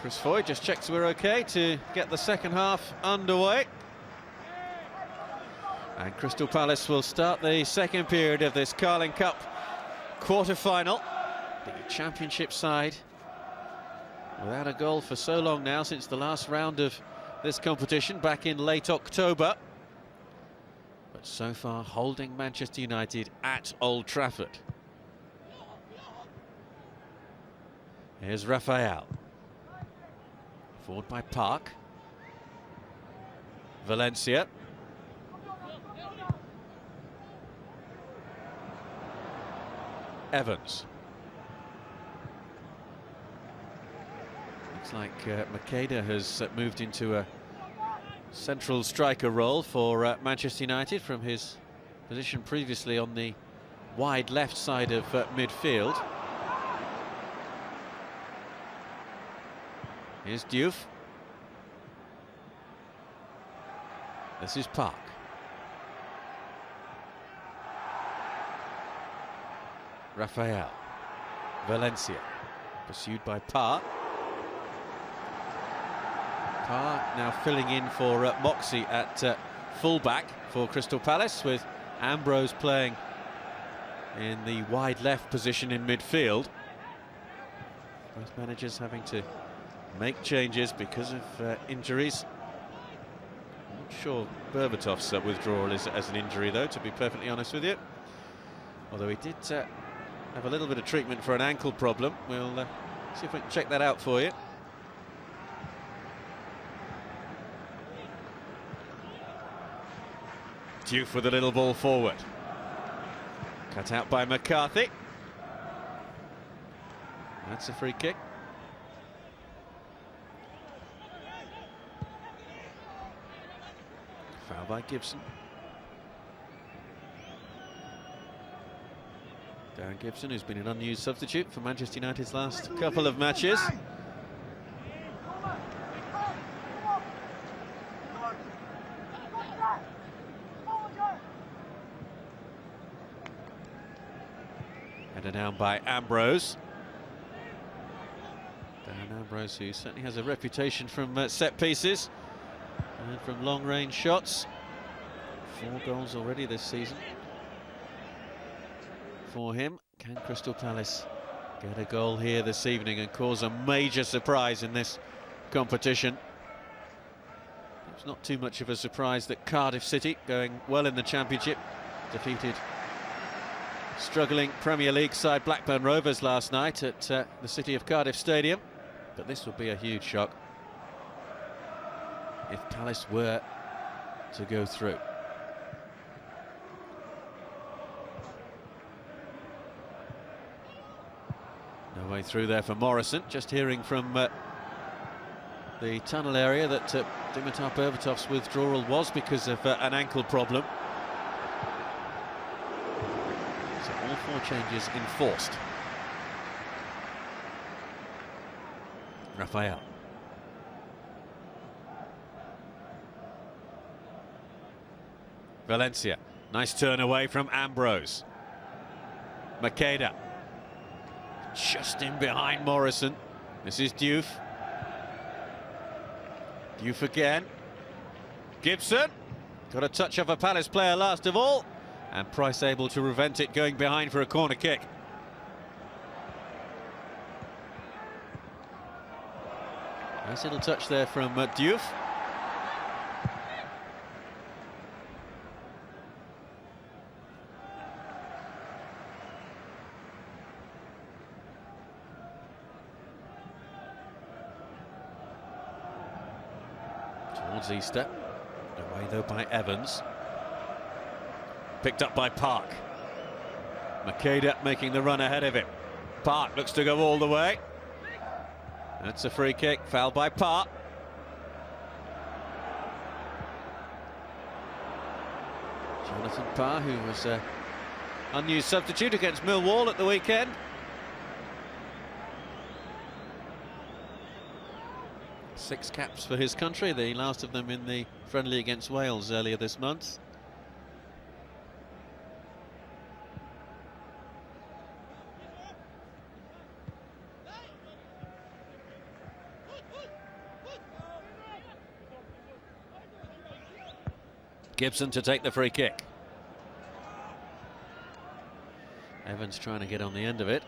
Chris Foy just checks we're okay to get the second half underway. And Crystal Palace will start the second period of this Carling Cup quarter-final. The Championship side without a goal for so long now, since the last round of this competition back in late October. But so far holding Manchester United at Old Trafford. Here's Rafael. Forward by Park. Valencia. Evans. Looks like Macheda has moved into a central striker role for Manchester United from his position previously on the wide left side of midfield. Here's Diouf. This is Park. Rafael. Valencia. Pursued by Park. Park now filling in for Moxey at full-back for Crystal Palace, with Ambrose playing in the wide left position in midfield. Both managers having to make changes because of injuries. I'm not sure Berbatov's withdrawal is as an injury, though, to be perfectly honest with you. Although he did have a little bit of treatment for an ankle problem. We'll see if we can check that out for you. Diouf with a little ball forward. Cut out by McCarthy. That's a free kick. Foul by Gibson. Darren Gibson, who's been an unused substitute for Manchester United's last couple of matches. Headed down by Ambrose. Darren Ambrose, who certainly has a reputation from set pieces and from long-range shots. 4 goals already this season for him. Can Crystal Palace get a goal here this evening and cause a major surprise in this competition? It's not too much of a surprise that Cardiff City, going well in the Championship, defeated struggling Premier League side Blackburn Rovers last night at the City of Cardiff Stadium. But this would be a huge shock if Palace were to go through. No way through there for Morrison. Just hearing from the tunnel area that Dimitar Berbatov's withdrawal was because of an ankle problem. So all 4 changes enforced. Rafael. Valencia. Nice turn away from Ambrose. Macheda. Just in behind Morrison. This is Diouf. Diouf again. Gibson. Got a touch of a Palace player last of all. And Price able to prevent it, going behind for a corner kick. Nice little touch there from Diouf. Towards Easter. Away though by Evans. Picked up by Park. Macheda making the run ahead of him. Park looks to go all the way. That's a free kick, fouled by Park. Jonathan Parr, who was an unused substitute against Millwall at the weekend. Six caps for his country, the last of them in the friendly against Wales earlier this month. Gibson to take the free kick. Evans trying to get on the end of it.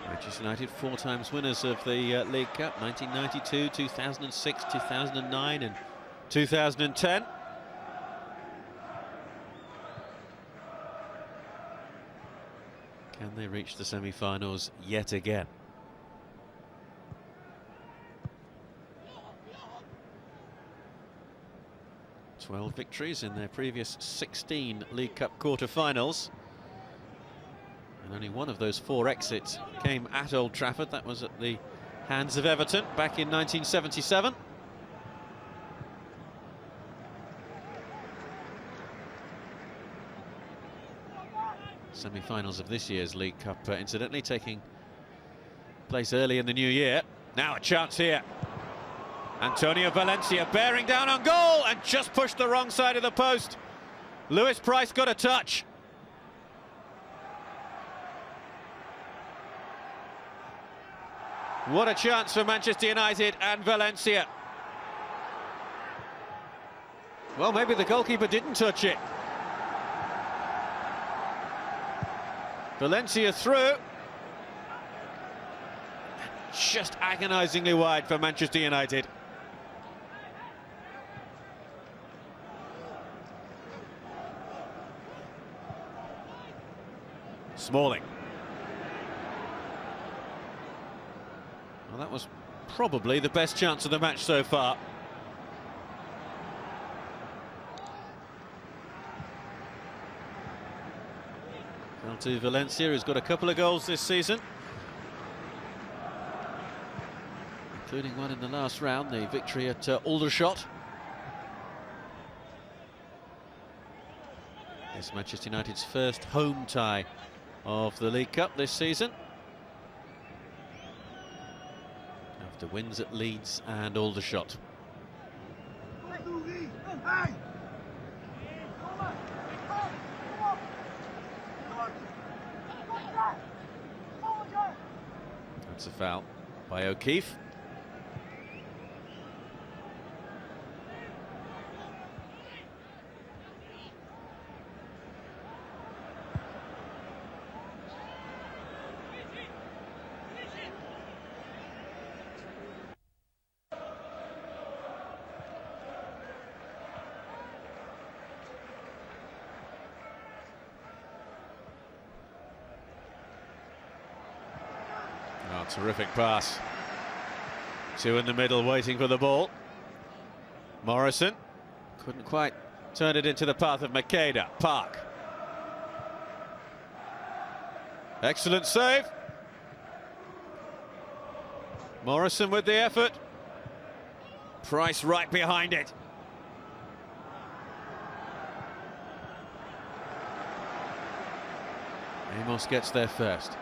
Manchester United 4 times winners of the League Cup, 1992, 2006, 2009 and 2010. Can they reach the semi-finals yet again? Twelve victories in their previous 16 League Cup quarter-finals. And only one of those 4 exits came at Old Trafford. That was at the hands of Everton back in 1977. Semi-finals of this year's League Cup, incidentally, taking place early in the new year. Now a chance here. Antonio Valencia bearing down on goal and just pushed the wrong side of the post. Lewis Price got a touch. What a chance for Manchester United and Valencia. Well, maybe the goalkeeper didn't touch it. Valencia through. Just agonisingly wide for Manchester United. Smalling. Well, that was probably the best chance of the match so far. Well, to Valencia, who's got a couple of goals this season, including one in the last round, the victory at Aldershot. It's Manchester United's first home tie of the League Cup this season, after wins at Leeds and Aldershot. That's a foul by O'Keefe. Oh, terrific pass. 2 in the middle waiting for the ball. Morrison couldn't quite turn it into the path of Makeda. Park. Excellent save. Morrison with the effort. Price right behind it. Amos gets there first.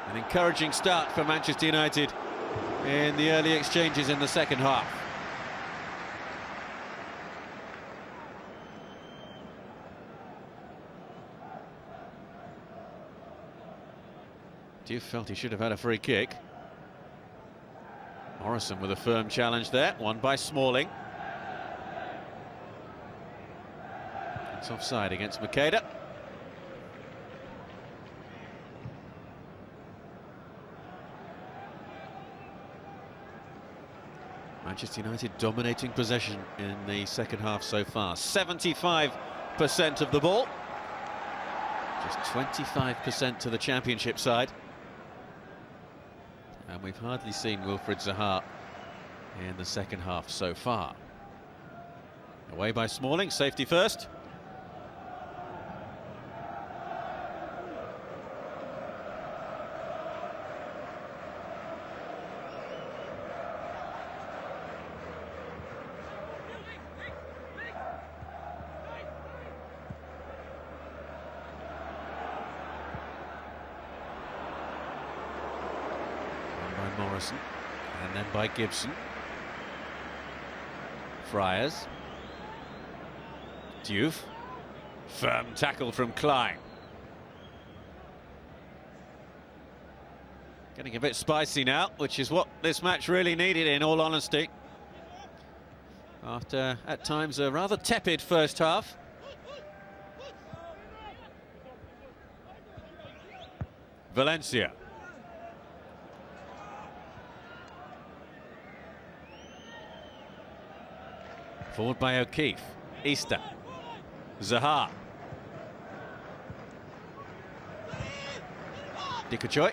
An encouraging start for Manchester United in the early exchanges in the second half. Diouf felt he should have had a free kick. Morrison with a firm challenge there, won by Smalling. It's offside against Makeda. Manchester United dominating possession in the second half so far. 75% of the ball. Just 25% to the Championship side. And we've hardly seen Wilfried Zaha in the second half so far. Away by Smalling, safety first. Morrison, And then by Gibson. Friars. Diouf. Firm tackle from Klein. Getting a bit spicy now, which is what this match really needed, in all honesty. After, at times, a rather tepid first half. Valencia. Forward by O'Keefe. Easter. Zaha. Dikuchoy.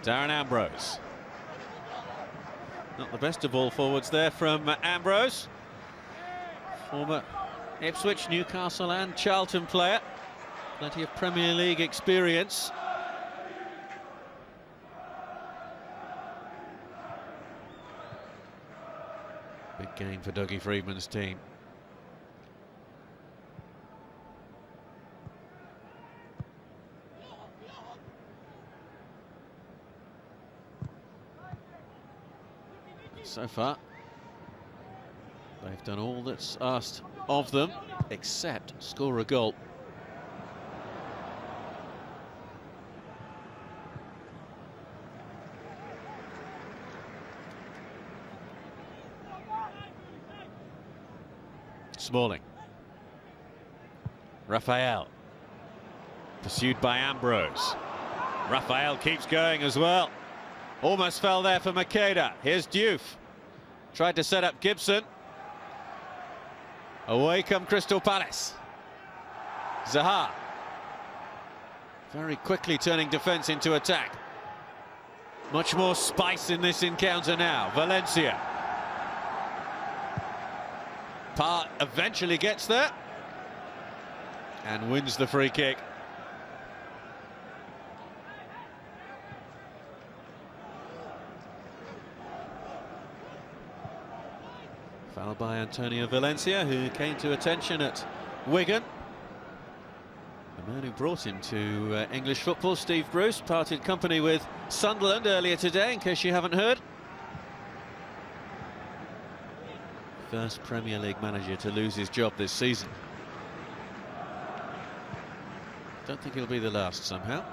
Darren Ambrose. Not the best of all forwards there from Ambrose. Former Ipswich, Newcastle and Charlton player. Plenty of Premier League experience. Big game for Dougie Freedman's team. So far, they've done all that's asked of them, except score a goal. Smalling. Raphael. Pursued by Ambrose. Raphael keeps going as well. Almost fell there for Makeda. Here's Diouf. Tried to set up Gibson. Away come Crystal Palace. Zaha. Very quickly turning defence into attack. Much more spice in this encounter now. Valencia. Parr eventually gets there and wins the free kick. Foul by Antonio Valencia, who came to attention at Wigan. The man who brought him to English football, Steve Bruce, parted company with Sunderland earlier today, in case you haven't heard. First Premier League manager to lose his job this season. Don't think he'll be the last somehow.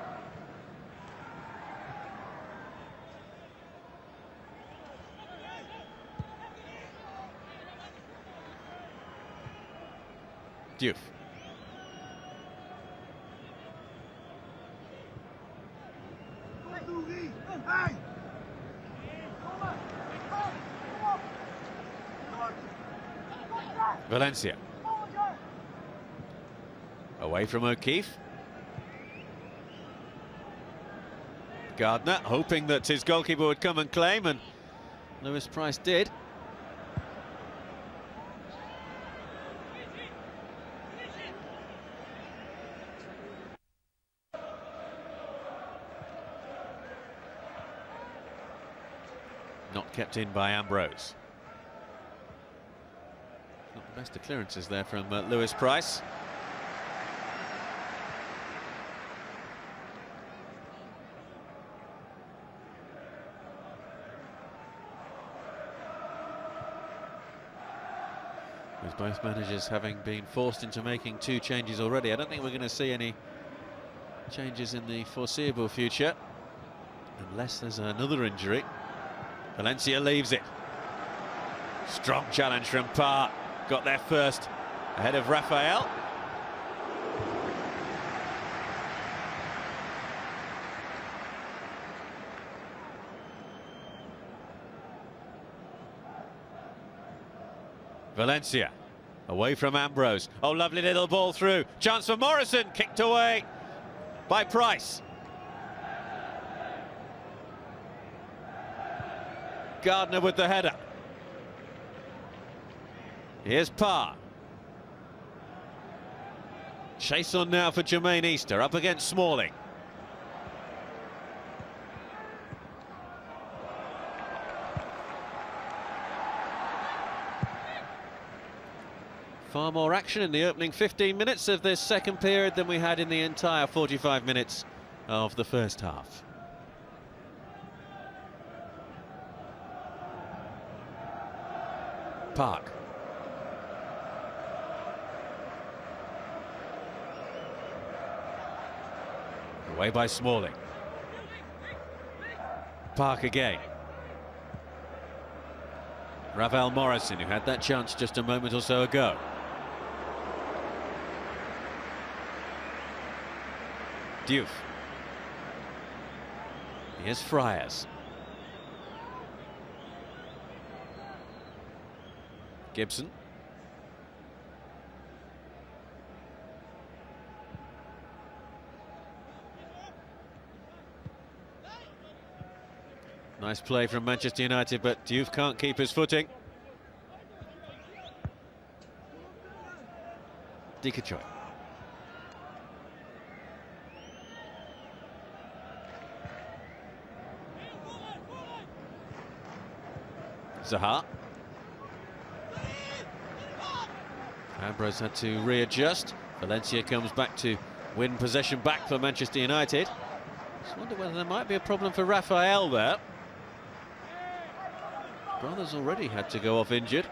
Diouf. Valencia. Away from O'Keefe. Gardner hoping that his goalkeeper would come and claim, and Lewis Price did. Not kept in by Ambrose. Not the best of clearances there from Lewis Price. With both managers having been forced into making 2 changes already, I don't think we're going to see any changes in the foreseeable future, unless there's another injury. Valencia leaves it. Strong challenge from Parr. Got there first, ahead of Raphael. Valencia, away from Ambrose. Oh, lovely little ball through. Chance for Morrison, kicked away by Price. Gardner with the header. Here's Parr. Chase on now for Jermaine Easter, up against Smalling. Far more action in the opening 15 minutes of this second period than we had in the entire 45 minutes of the first half. Park. Away by Smalling. Park again. Ravel Morrison, who had that chance just a moment or so ago. Diouf. Here's Friars. Gibson. Nice play from Manchester United, but Diouf can't keep his footing. Dikachoy. Zaha. Ambrose had to readjust. Valencia comes back to win possession back for Manchester United. Just wonder whether there might be a problem for Rafael there. Brothers already had to go off injured.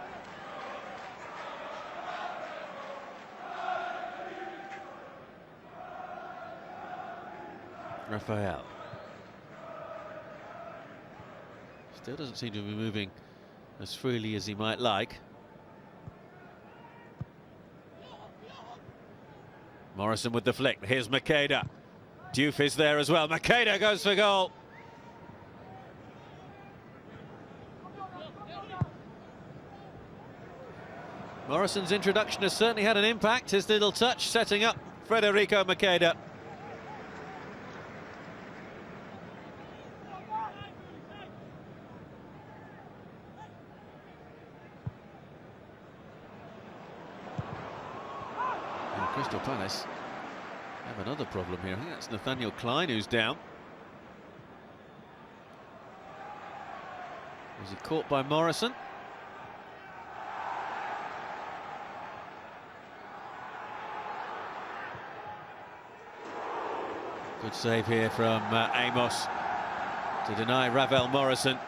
Rafael. Still doesn't seem to be moving as freely as he might like. Morrison with the flick. Here's Makeda. Diouf is there as well. Makeda goes for goal. Morrison's introduction has certainly had an impact. His little touch setting up Federico Makeda. And Crystal Palace have another problem here. I think that's Nathaniel Klein who's down. Was he caught by Morrison? Good save here from Amos to deny Ravel Morrison.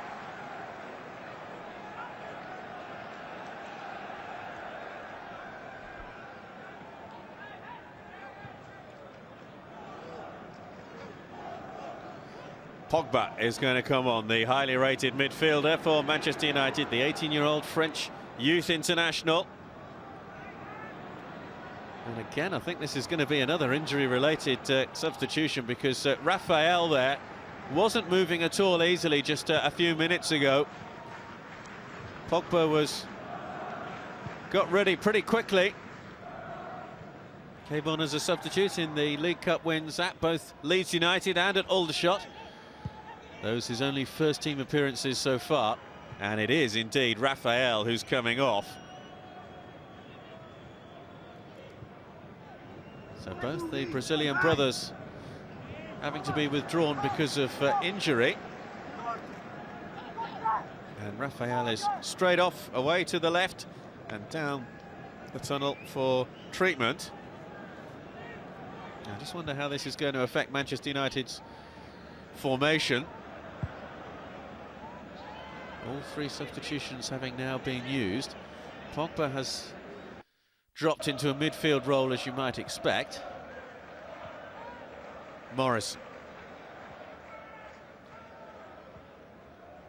Pogba is going to come on, the highly rated midfielder for Manchester United, the 18-year-old French youth international. And again, I think this is going to be another injury-related substitution, because Rafael there wasn't moving at all easily just a few minutes ago. Pogba got ready pretty quickly. Came on as a substitute in the League Cup wins at both Leeds United and at Aldershot. Those his only first-team appearances so far, and it is indeed Rafael who's coming off. So both the Brazilian brothers having to be withdrawn because of injury. And Rafael is straight off, away to the left and down the tunnel for treatment. I just wonder how this is going to affect Manchester United's formation. All three substitutions having now been used. Pogba has dropped into a midfield role, as you might expect. Morrison.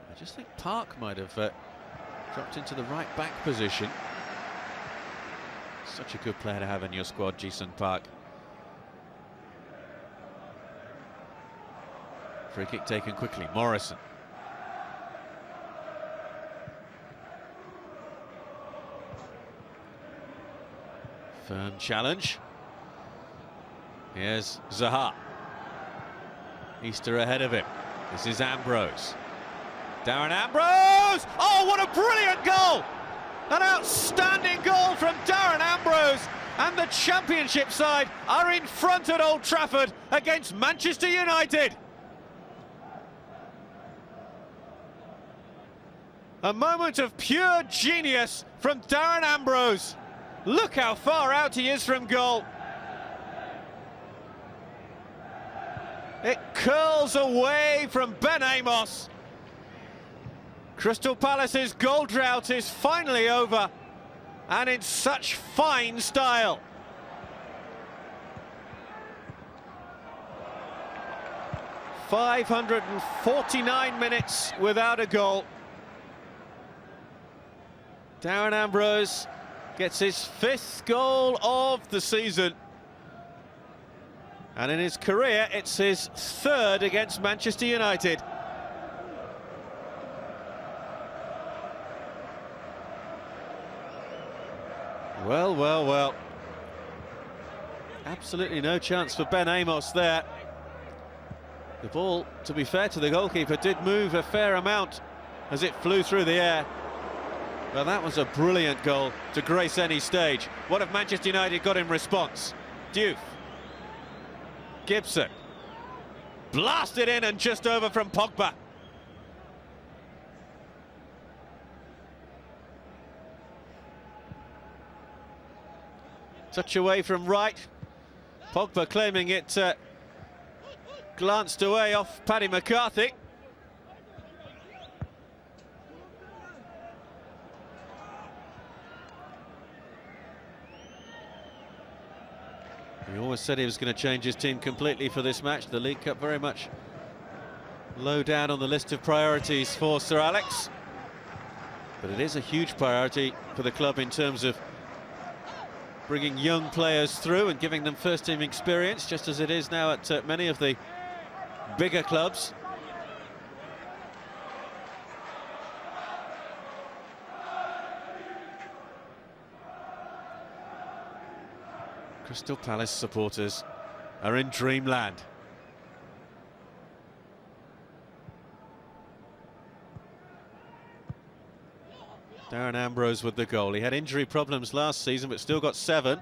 I just think Park might have dropped into the right back position. Such a good player to have in your squad, Ji-sung Park. Free kick taken quickly. Morrison. Firm challenge. Here's Zaha. Easter ahead of him. This is Ambrose. Darren Ambrose! Oh, what a brilliant goal! An outstanding goal from Darren Ambrose. And the Championship side are in front at Old Trafford against Manchester United. A moment of pure genius from Darren Ambrose. Look how far out he is from goal. It curls away from Ben Amos. Crystal Palace's goal drought is finally over, and in such fine style. "549 minutes without a goal. Darren Ambrose gets his 5th goal of the season. And in his career, it's his 3rd against Manchester United. Well, well, well. Absolutely no chance for Ben Amos there. The ball, to be fair to the goalkeeper, did move a fair amount as it flew through the air. Well, that was a brilliant goal to grace any stage. What have Manchester United got in response? Diouf. Gibson. Blasted in and just over from Pogba. Touch away from right. Pogba claiming it glanced away off Paddy McCarthy. He always said he was going to change his team completely for this match. The League Cup very much low down on the list of priorities for Sir Alex. But it is a huge priority for the club in terms of bringing young players through and giving them first-team experience, just as it is now at many of the bigger clubs. Crystal Palace supporters are in dreamland. Darren Ambrose with the goal. He had injury problems last season, but still got 7.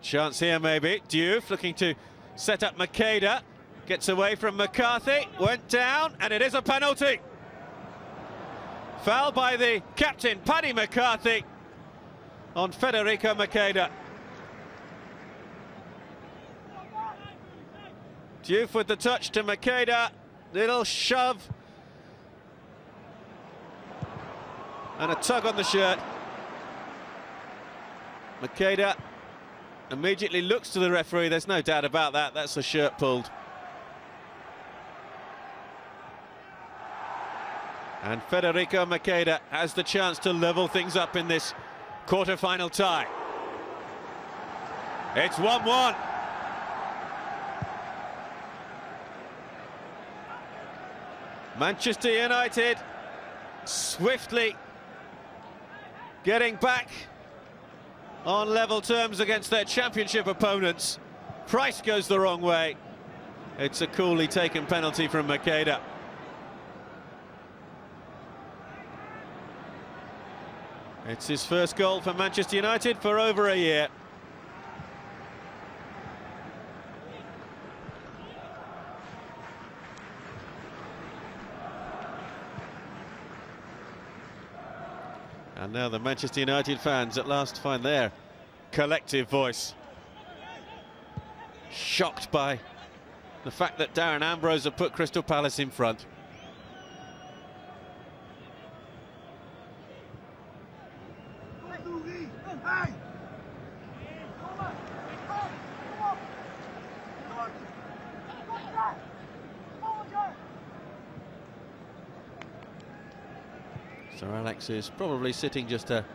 Chance here maybe. Diouf looking to set up Makeda. Gets away from McCarthy. Went down, and it is a penalty. Foul by the captain, Paddy McCarthy, on Federico Makeda. Diouf with the touch to Makeda. Little shove. And a tug on the shirt. Makeda immediately looks to the referee. There's no doubt about that. That's the shirt pulled. And Federico Makeda has the chance to level things up in this quarter-final tie. It's 1-1. Manchester United swiftly getting back on level terms against their championship opponents. Price goes the wrong way. It's a coolly taken penalty from Makeda. It's his first goal for Manchester United for over a year. And now the Manchester United fans at last find their collective voice. Shocked by the fact that Darren Ambrose have put Crystal Palace in front. Sir Alex is probably sitting just a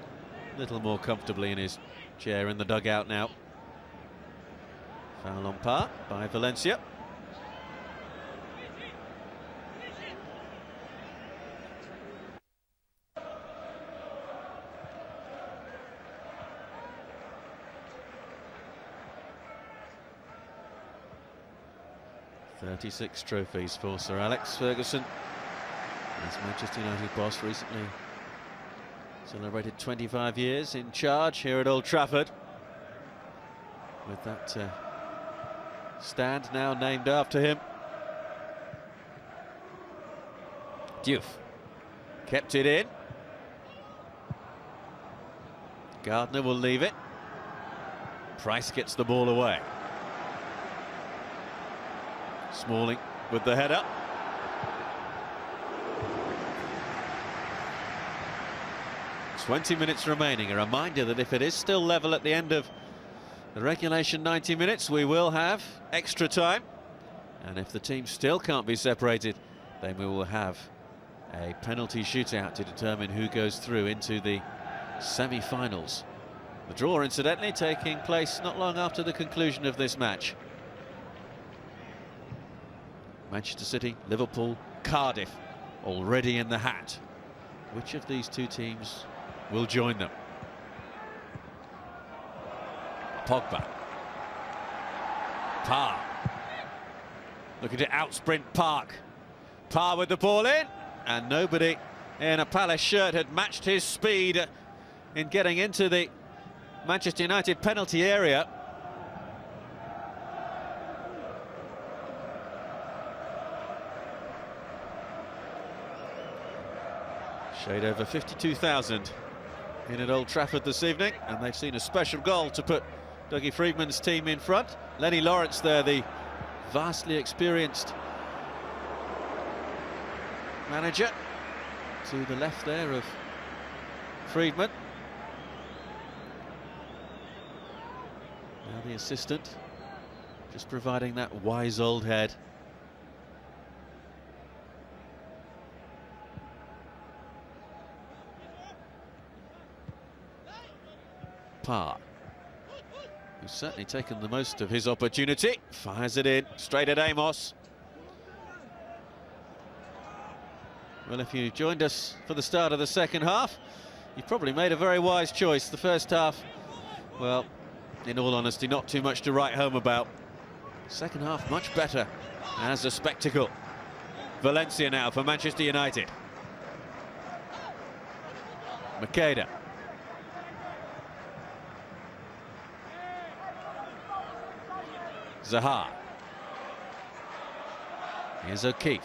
little more comfortably in his chair in the dugout now. Foul on par by Valencia. "36 trophies for Sir Alex Ferguson, as Manchester United boss recently celebrated 25 years in charge here at Old Trafford, with that stand now named after him. Diouf kept it in. Gardner will leave it. Price gets the ball away. Smalling with the header. 20 minutes remaining. A reminder that if it is still level at the end of the regulation 90 minutes, we will have extra time. And if the teams still can't be separated, then we will have a penalty shootout to determine who goes through into the semi-finals. The draw, incidentally, taking place not long after the conclusion of this match. Manchester City, Liverpool, Cardiff already in the hat. Which of these two teams will join them? Pogba. Parr. Looking to outsprint Park. Parr with the ball in, and nobody in a Palace shirt had matched his speed in getting into the Manchester United penalty area. Shade over 52,000 in at Old Trafford this evening, and they've seen a special goal to put Dougie Freedman's team in front. Lenny Lawrence there, the vastly experienced manager, to the left there of Freedman. Now the assistant, just providing that wise old head. Parr, who's certainly taken the most of his opportunity, fires it in, straight at Amos. Well, if you joined us for the start of the second half, you probably made a very wise choice. The first half, well, in all honesty, not too much to write home about. Second half, much better as a spectacle. Valencia now for Manchester United. Makeda. Zaha. Here's O'Keefe.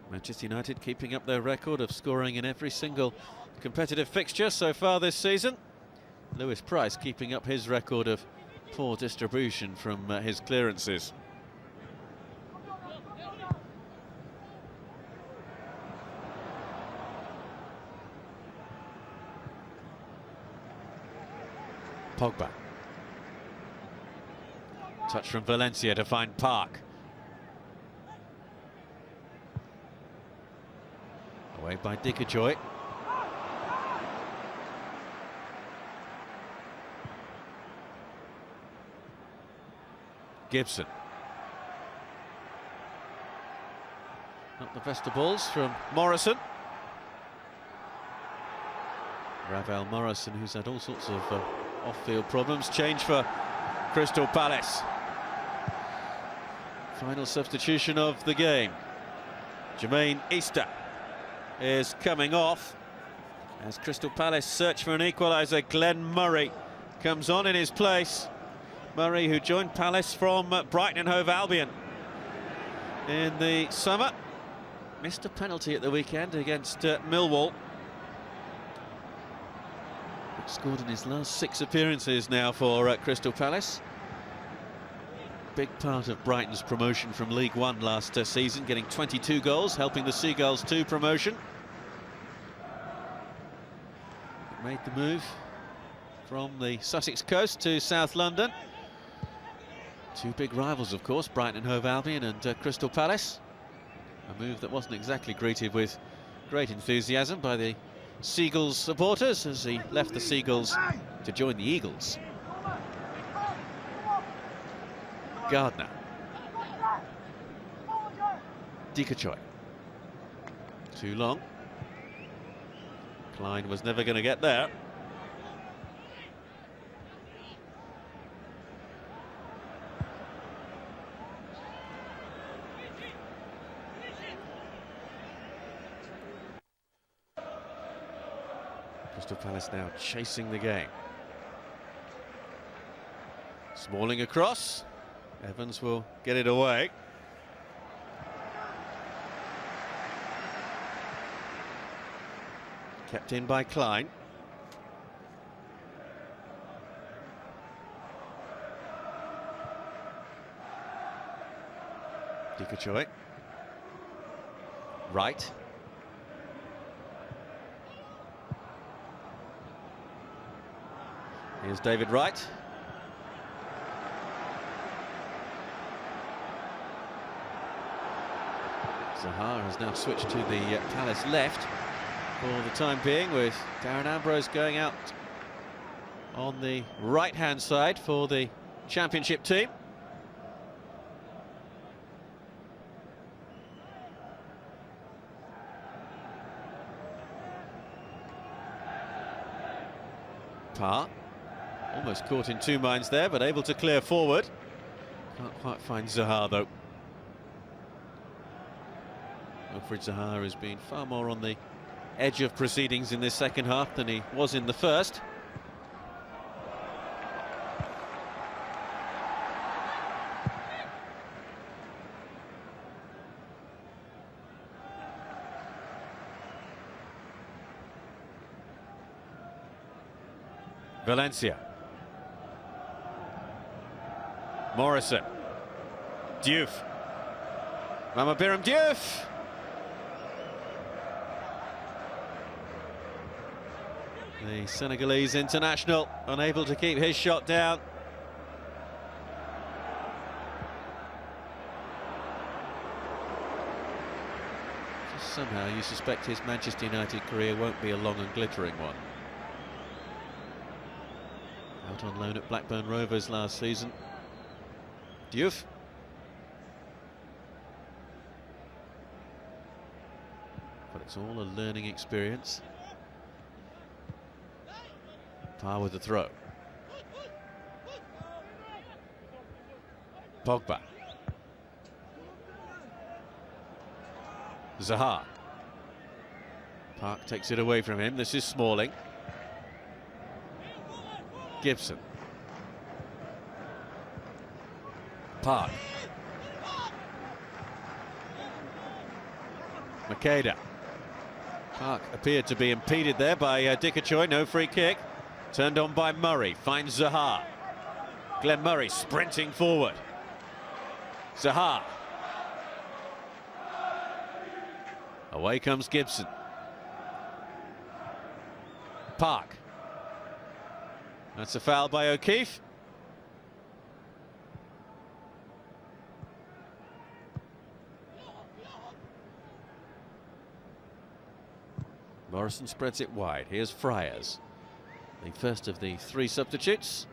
Manchester United keeping up their record of scoring in every single competitive fixture so far this season. Lewis Price keeping up his record of poor distribution from his clearances. Pogba. Touch from Valencia to find Park. Away by Dickajoy. Gibson. Not the best of balls from Morrison. Ravel Morrison, who's had all sorts of off-field problems. Change for Crystal Palace. Final substitution of the game. Jermaine Easter is coming off as Crystal Palace search for an equaliser. Glenn Murray comes on in his place. Murray, who joined Palace from Brighton and Hove Albion in the summer, missed a penalty at the weekend against Millwall. Scored in his last 6 appearances now for Crystal Palace. Big part of Brighton's promotion from League One last season, getting 22 goals, helping the Seagulls to promotion. Made the move from the Sussex coast to South London. Two big rivals, of course, Brighton and Hove Albion and Crystal Palace. A move that wasn't exactly greeted with great enthusiasm by the Seagulls supporters as he left the Seagulls to join the Eagles. Gardner. Dickajoy. Too long. Klein was never going to get there. Crystal Palace now chasing the game. Smalling across. Evans will get it away. Kept in by Klein. Dikachoy. Right. Here's David Wright. Zaha has now switched to the Palace left for the time being, with Darren Ambrose going out on the right-hand side for the Championship team. Parr, almost caught in two minds there, but able to clear forward. Can't quite find Zaha though. Wilfried Zaha has been far more on the edge of proceedings in this second half than he was in the first. Valencia. Morrison. Diouf. Mama Biram Diouf. The Senegalese international unable to keep his shot down. Just somehow you suspect his Manchester United career won't be a long and glittering one. Out on loan at Blackburn Rovers last season. Diouf. But it's all a learning experience. Parr with the throw. Pogba. Zaha. Park takes it away from him. This is Smalling. Gibson. Park. Makeda. Park appeared to be impeded there by Dikachoy. No free kick. Turned on by Murray. Finds Zaha. Glenn Murray sprinting forward. Zaha. Away comes Gibson. Park. That's a foul by O'Keefe. Morrison spreads it wide. Here's Friars, the first of the three substitutes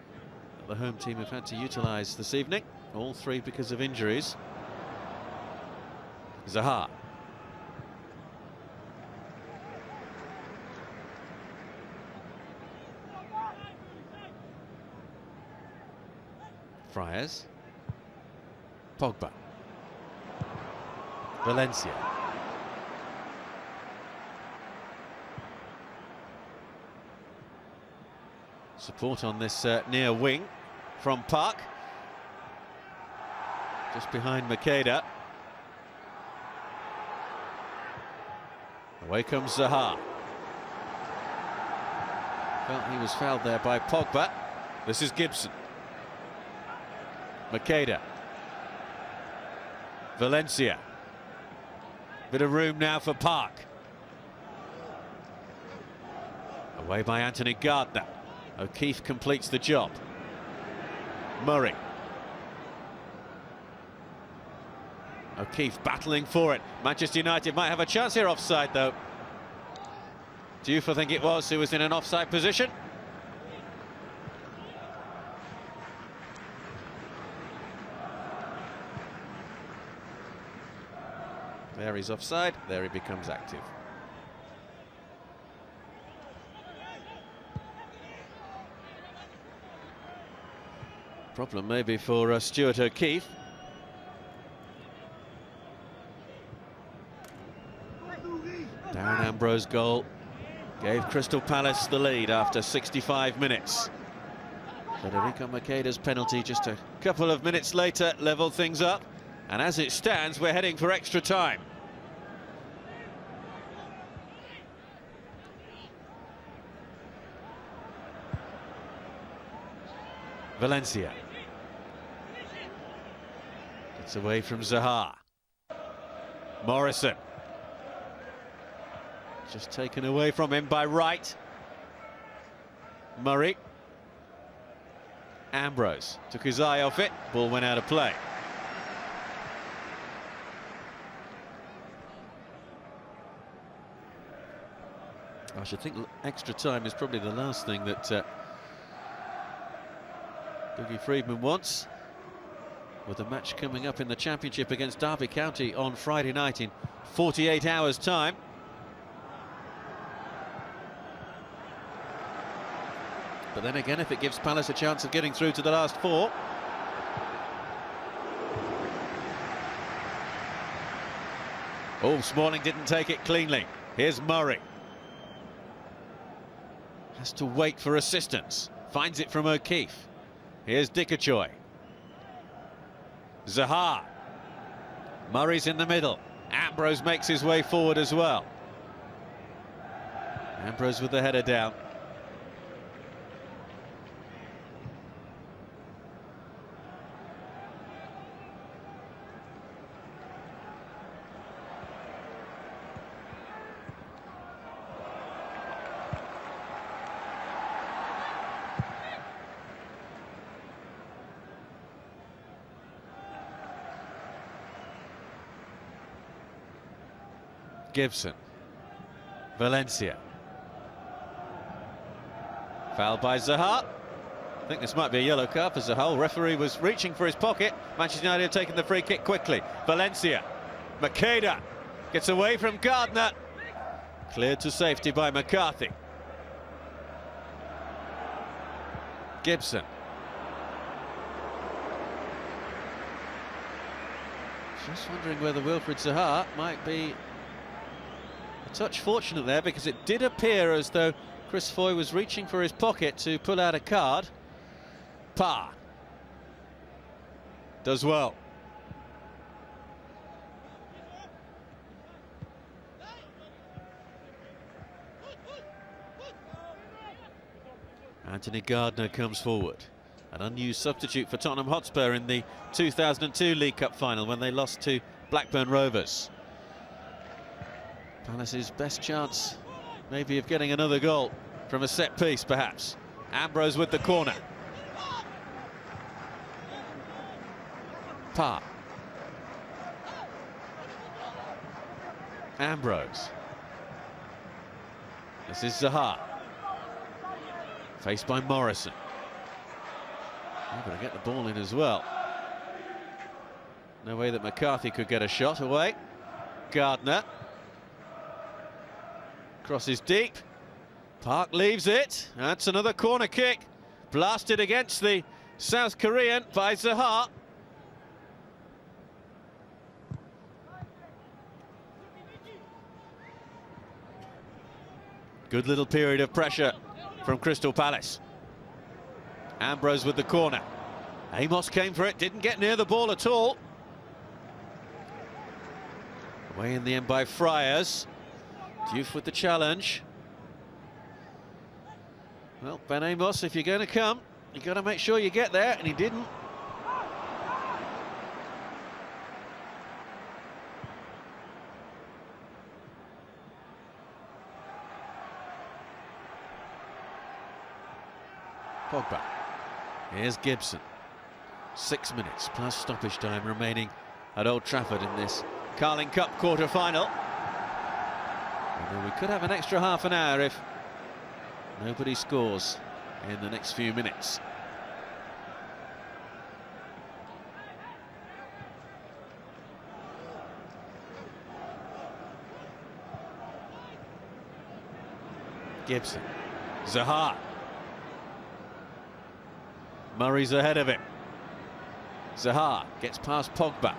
that the home team have had to utilise this evening. All three because of injuries. Zaha. Friars. Pogba. Valencia. Support on this near wing from Park. Just behind Makeda. Away comes Zaha. Felt he was fouled there by Pogba. This is Gibson. Makeda. Valencia. Bit of room now for Park. Away by Anthony Gardner. O'Keefe completes the job. Murray. O'Keefe battling for it. Manchester United might have a chance here offside though. Diouf, I think it was, who was in an offside position. There he's offside, there he becomes active. Problem maybe for Stuart O'Keefe. Darren Ambrose goal gave Crystal Palace the lead after 65 minutes. Federico Makeda's penalty just a couple of minutes later levelled things up, and as it stands we're heading for extra time. Valencia. Gets away from Zaha. Morrison. Just taken away from him by Wright. Murray. Ambrose took his eye off it. Ball went out of play. I should think extra time is probably the last thing that Dougie Freedman wants, with the match coming up in the Championship against Derby County on Friday night in 48 hours' time. But then again, if it gives Palace a chance of getting through to the last four. Oh, Smalling didn't take it cleanly. Here's Murray. Has to wait for assistance. Finds it from O'Keefe. Here's Dikachoy. Zaha. Murray's in the middle. Ambrose makes his way forward as well. Ambrose with the header down. Gibson. Valencia. Foul by Zaha. I think this might be a yellow card for Zaha. Referee was reaching for his pocket. Manchester United have taken the free kick quickly. Valencia. Makeda gets away from Gardner. Cleared to safety by McCarthy. Gibson. Just wondering whether Wilfried Zaha might be a touch fortunate there, because it did appear as though Chris Foy was reaching for his pocket to pull out a card. Parr does well. Anthony Gardner comes forward. An unused substitute for Tottenham Hotspur in the 2002 League Cup final when they lost to Blackburn Rovers. Palace's best chance maybe of getting another goal from a set piece, perhaps. Ambrose with the corner. Parr. Ambrose. This is Zaha. Faced by Morrison. Able to get the ball in as well. No way that McCarthy could get a shot away. Gardner. Crosses deep. Park leaves it. That's another corner kick. Blasted against the South Korean by Zaha. Good little period of pressure from Crystal Palace. Ambrose with the corner. Amos came for it, didn't get near the ball at all. Away in the end by Friars. Diouf with the challenge. Well, Ben Amos, if you're going to come, you've got to make sure you get there, and he didn't. Pogba. Here's Gibson. 6 minutes plus stoppage time remaining at Old Trafford in this Carling Cup quarter-final. We could have an extra half an hour if nobody scores in the next few minutes. Gibson. Zaha. Murray's ahead of him. Zaha gets past Pogba.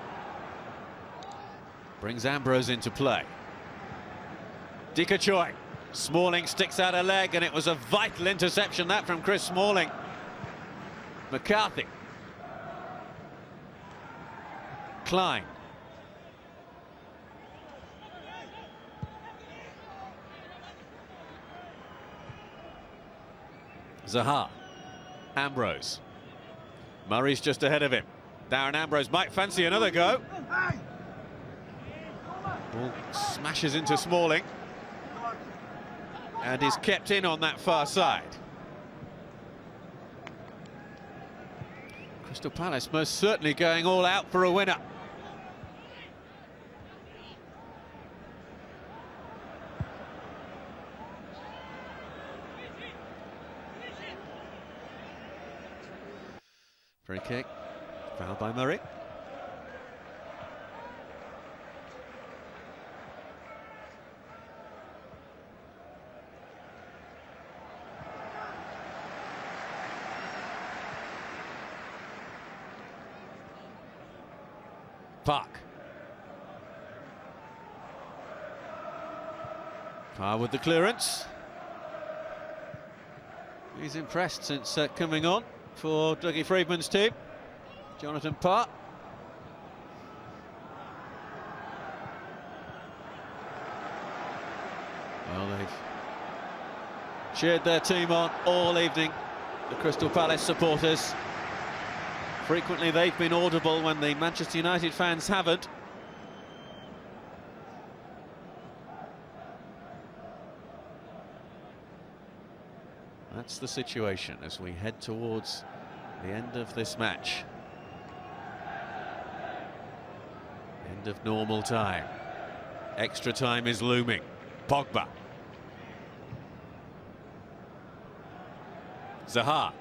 Brings Ambrose into play. Dikachoy. Smalling sticks out a leg, and it was a vital interception that from Chris Smalling. McCarthy. Klein. Zaha. Ambrose. Murray's just ahead of him. Darren Ambrose might fancy another go. Ball smashes into Smalling and is kept in on that far side. Crystal Palace most certainly going all out for a winner. Free kick, foul by Murray. Park. Far with the clearance. He's impressed since coming on for Dougie Freedman's team. Jonathan Park. Well, they've cheered their team on all evening, the Crystal Palace supporters. Frequently they've been audible when the Manchester United fans haven't. That's the situation as we head towards the end of this match. End of normal time. Extra time is looming. Pogba. Zaha.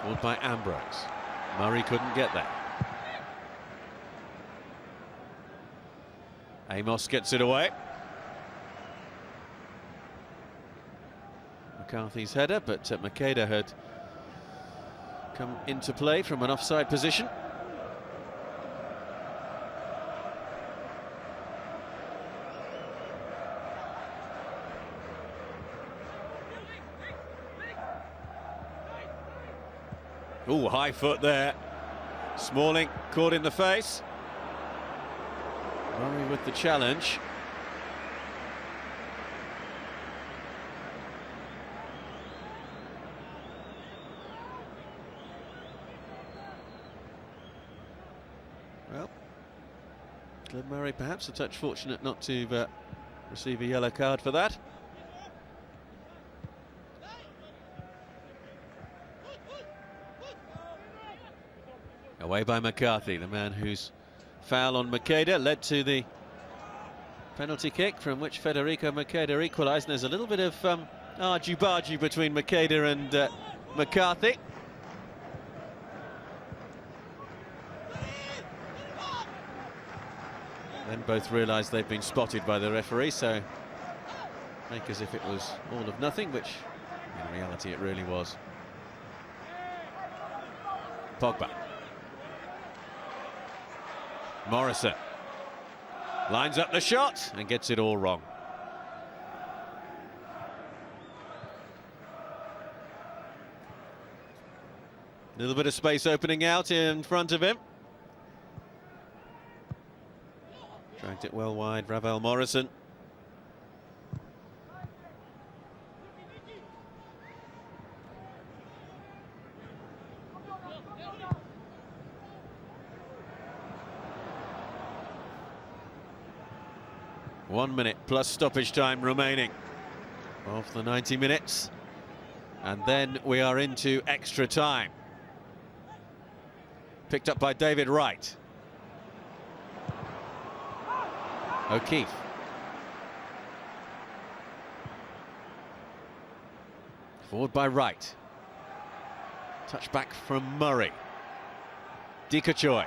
Forward by Ambrose. Murray couldn't get there. Amos gets it away. McCarthy's header, but Macheda had come into play from an offside position. Oh, high foot there. Smalling caught in the face. Murray with the challenge. Well, Glenn Murray perhaps a touch fortunate not to receive a yellow card for that. Away by McCarthy, the man whose foul on Macheda led to the penalty kick from which Federico Macheda equalised. There's a little bit of argy-bargy between Macheda and McCarthy. Then both realise they've been spotted by the referee, so make as if it was all of nothing, which in reality it really was. Pogba. Morrison lines up the shot and gets it all wrong. A little bit of space opening out in front of him. Dragged it well wide, Ravel Morrison. One minute plus stoppage time remaining of the 90 minutes. And then we are into extra time. Picked up by David Wright. O'Keefe. Forward by Wright. Touch back from Murray. Dikachoy.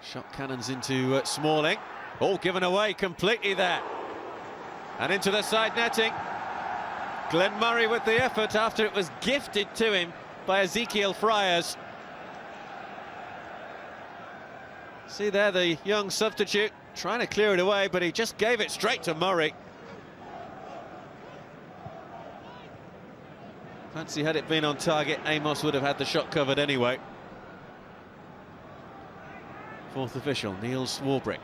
Shot cannons into Smalling. All given away completely there. And into the side netting. Glenn Murray with the effort after it was gifted to him by Ezekiel Friars. See there, the young substitute trying to clear it away, but he just gave it straight to Murray. Fancy had it been on target, Amos would have had the shot covered anyway. Fourth official, Neil Swarbrick,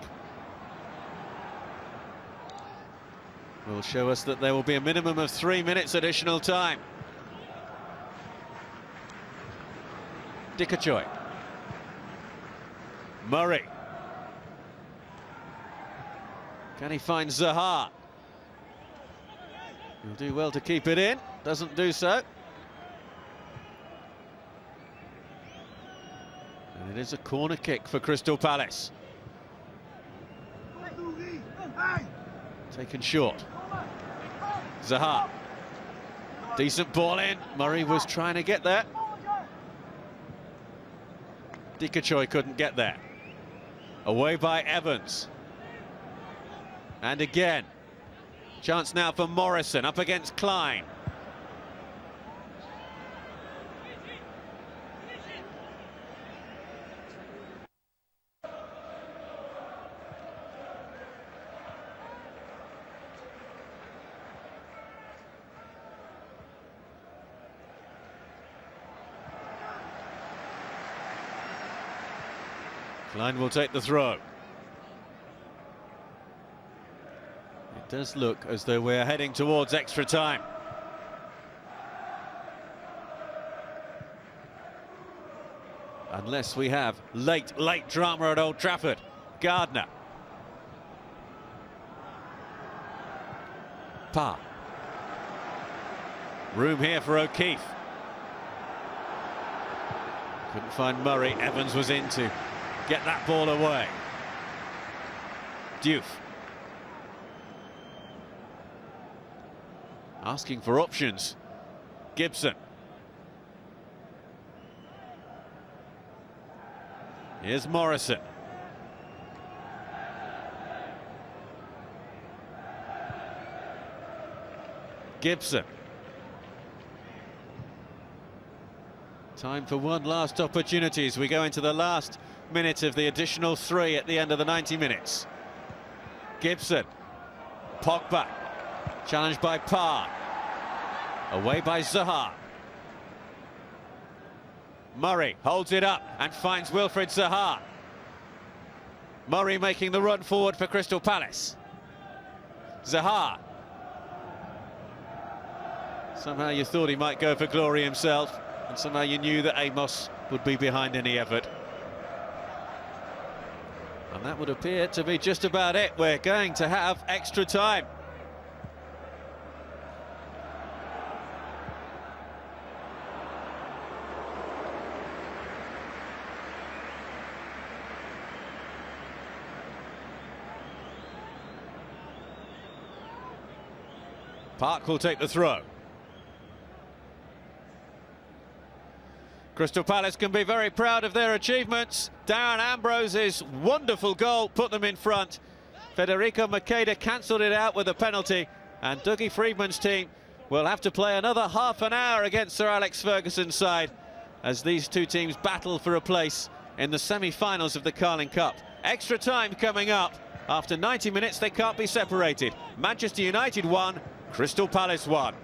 will show us that there will be a minimum of 3 minutes additional time. Dikachoy. Murray. Can he find Zaha? He'll do well to keep it in. Doesn't do so. And it is a corner kick for Crystal Palace. Taken short. Zaha. Decent ball in. Murray was trying to get there. Dikachoy couldn't get there. Away by Evans. And again. Chance now for Morrison up against Klein. Klein will take the throw. It does look as though we're heading towards extra time. Unless we have late drama at Old Trafford. Gardner. Parr. Room here for O'Keefe. Couldn't find Murray. Evans was in to get that ball away. Diouf. Asking for options. Gibson. Here's Morrison. Gibson. Time for one last opportunity as we go into the last minute of the additional 3 at the end of the 90 minutes. Gibson. Pogba. Challenged by Parr. Away by Zaha. Murray holds it up and finds Wilfried Zaha. Murray making the run forward for Crystal Palace. Zaha. Somehow you thought he might go for glory himself, and somehow you knew that Amos would be behind any effort. And that would appear to be just about it. We're going to have extra time. Park will take the throw. Crystal Palace can be very proud of their achievements. Darren Ambrose's wonderful goal put them in front. Federico Macheda cancelled it out with a penalty, and Dougie Freedman's team will have to play another half an hour against Sir Alex Ferguson's side as these two teams battle for a place in the semi-finals of the Carling Cup. Extra time coming up. After 90 minutes, they can't be separated. Manchester United 1, Crystal Palace 1.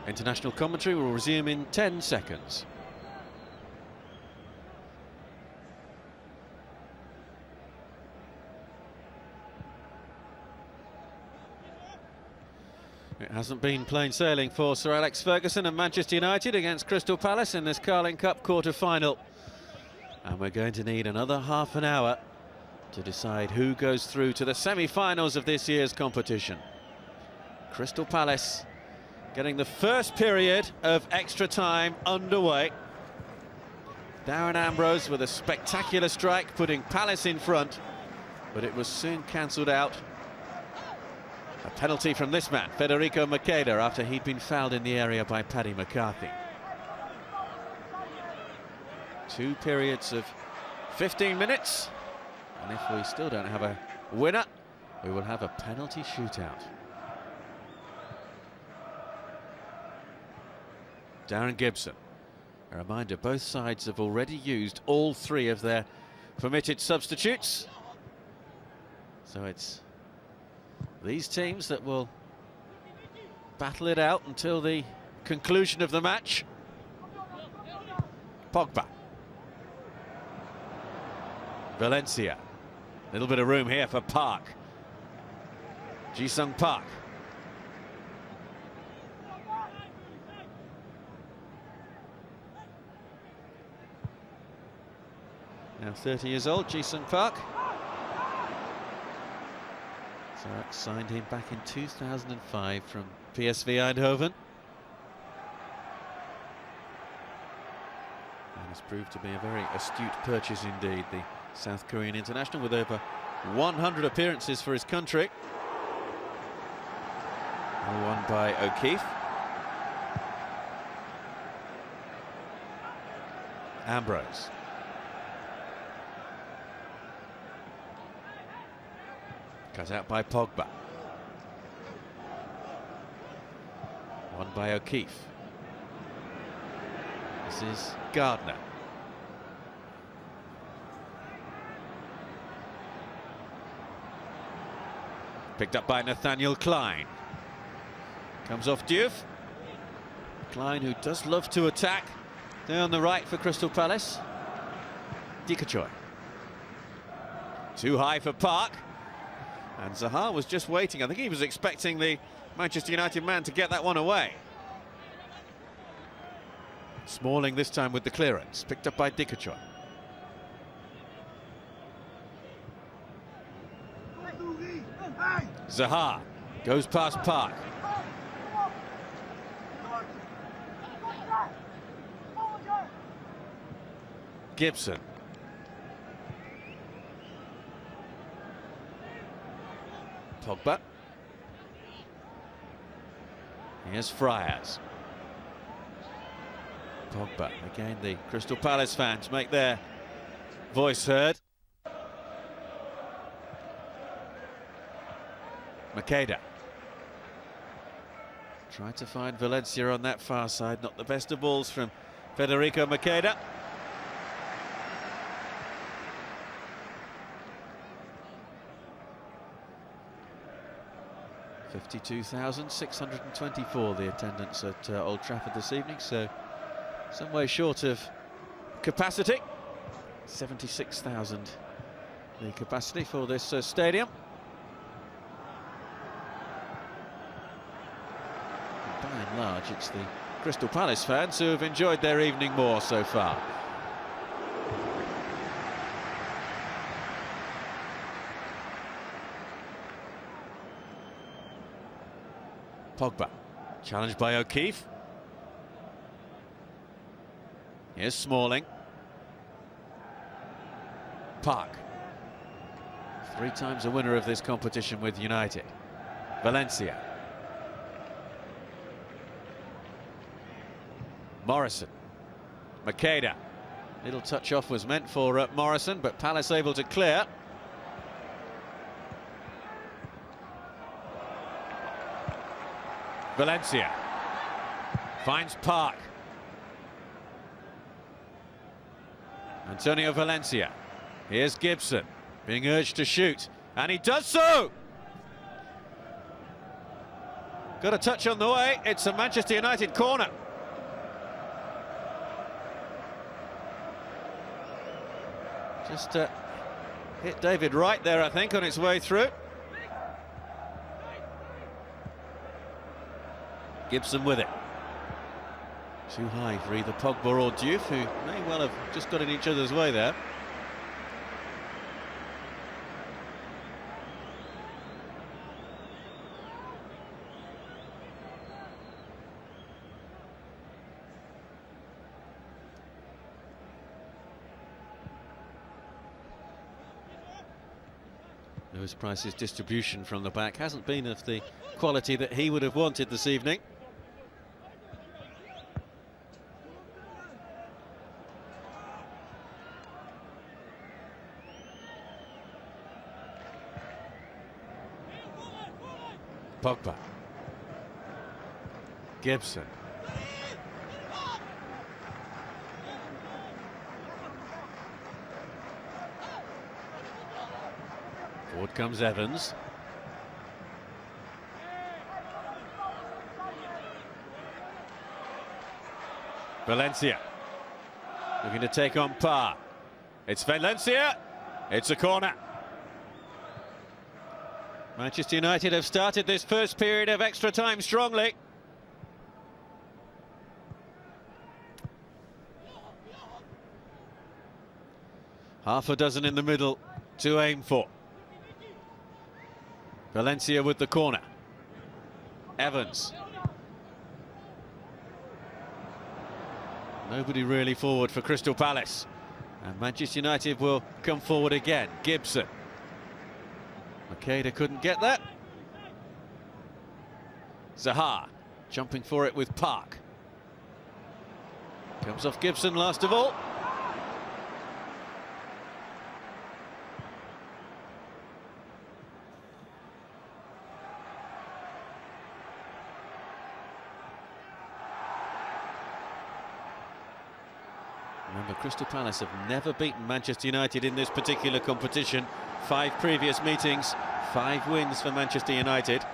International commentary will resume in 10 seconds. It hasn't been plain sailing for Sir Alex Ferguson and Manchester United against Crystal Palace in this Carling Cup quarter-final. And we're going to need another half an hour to decide who goes through to the semi-finals of this year's competition. Crystal Palace getting the first period of extra time underway. Darren Ambrose with a spectacular strike, putting Palace in front, but it was soon cancelled out. A penalty from this man, Federico Macheda, after he'd been fouled in the area by Paddy McCarthy. 2 periods of 15 minutes, and if we still don't have a winner, we will have a penalty shootout. Darren Gibson. A reminder, both sides have already used all 3 of their permitted substitutes. So it's these teams that will battle it out until the conclusion of the match. Pogba. Valencia. A little bit of room here for Park. Ji-sung Park. Now 30 years old, Ji-sung Park. So that signed him back in 2005 from PSV Eindhoven. And has proved to be a very astute purchase indeed, the South Korean international, with over 100 appearances for his country. All won by O'Keefe. Ambrose. Cut out by Pogba. Won by O'Keefe. This is Gardner. Picked up by Nathaniel Klein. Comes off Diouf. Klein, who does love to attack, down the right for Crystal Palace. Dikachoy. Too high for Park. And Zaha was just waiting. I think he was expecting the Manchester United man to get that one away. Smalling this time with the clearance, picked up by Dikachoy. Zaha goes past Park. Gibson. Pogba. Here's Friars. Pogba. Again, the Crystal Palace fans make their voice heard. Makeda. Tried to find Valencia on that far side. Not the best of balls from Federico Makeda. $52,624 the attendance at Old Trafford this evening, so some way short of capacity. 76,000 the capacity for this stadium. And by and large, it's the Crystal Palace fans who have enjoyed their evening more so far. Pogba, challenged by O'Keefe. Here's Smalling. Park, 3 times a winner of this competition with United. Valencia. Morrison. Makeda. Little touch off was meant for Morrison, but Palace able to clear. Valencia finds Park. Antonio Valencia. Here's Gibson being urged to shoot, and he does so. Got a touch on the way. It's a Manchester United corner. Just hit David Wright there, I think, on its way through. Gibson with it. Too high for either Pogba or Diouf, who may well have just got in each other's way there. Lewis Price's distribution from the back hasn't been of the quality that he would have wanted this evening. Pogba. Gibson. Forward comes Evans. Valencia looking to take on Parr. It's Valencia. It's a corner. Manchester United have started this first period of extra time strongly. Half a dozen in the middle to aim for. Valencia with the corner. Evans. Nobody really forward for Crystal Palace. And Manchester United will come forward again. Gibson. Makeda couldn't get that. Zaha jumping for it with Park. Comes off Gibson last of all. Remember, Crystal Palace have never beaten Manchester United in this particular competition. 5 previous meetings, 5 wins for Manchester United.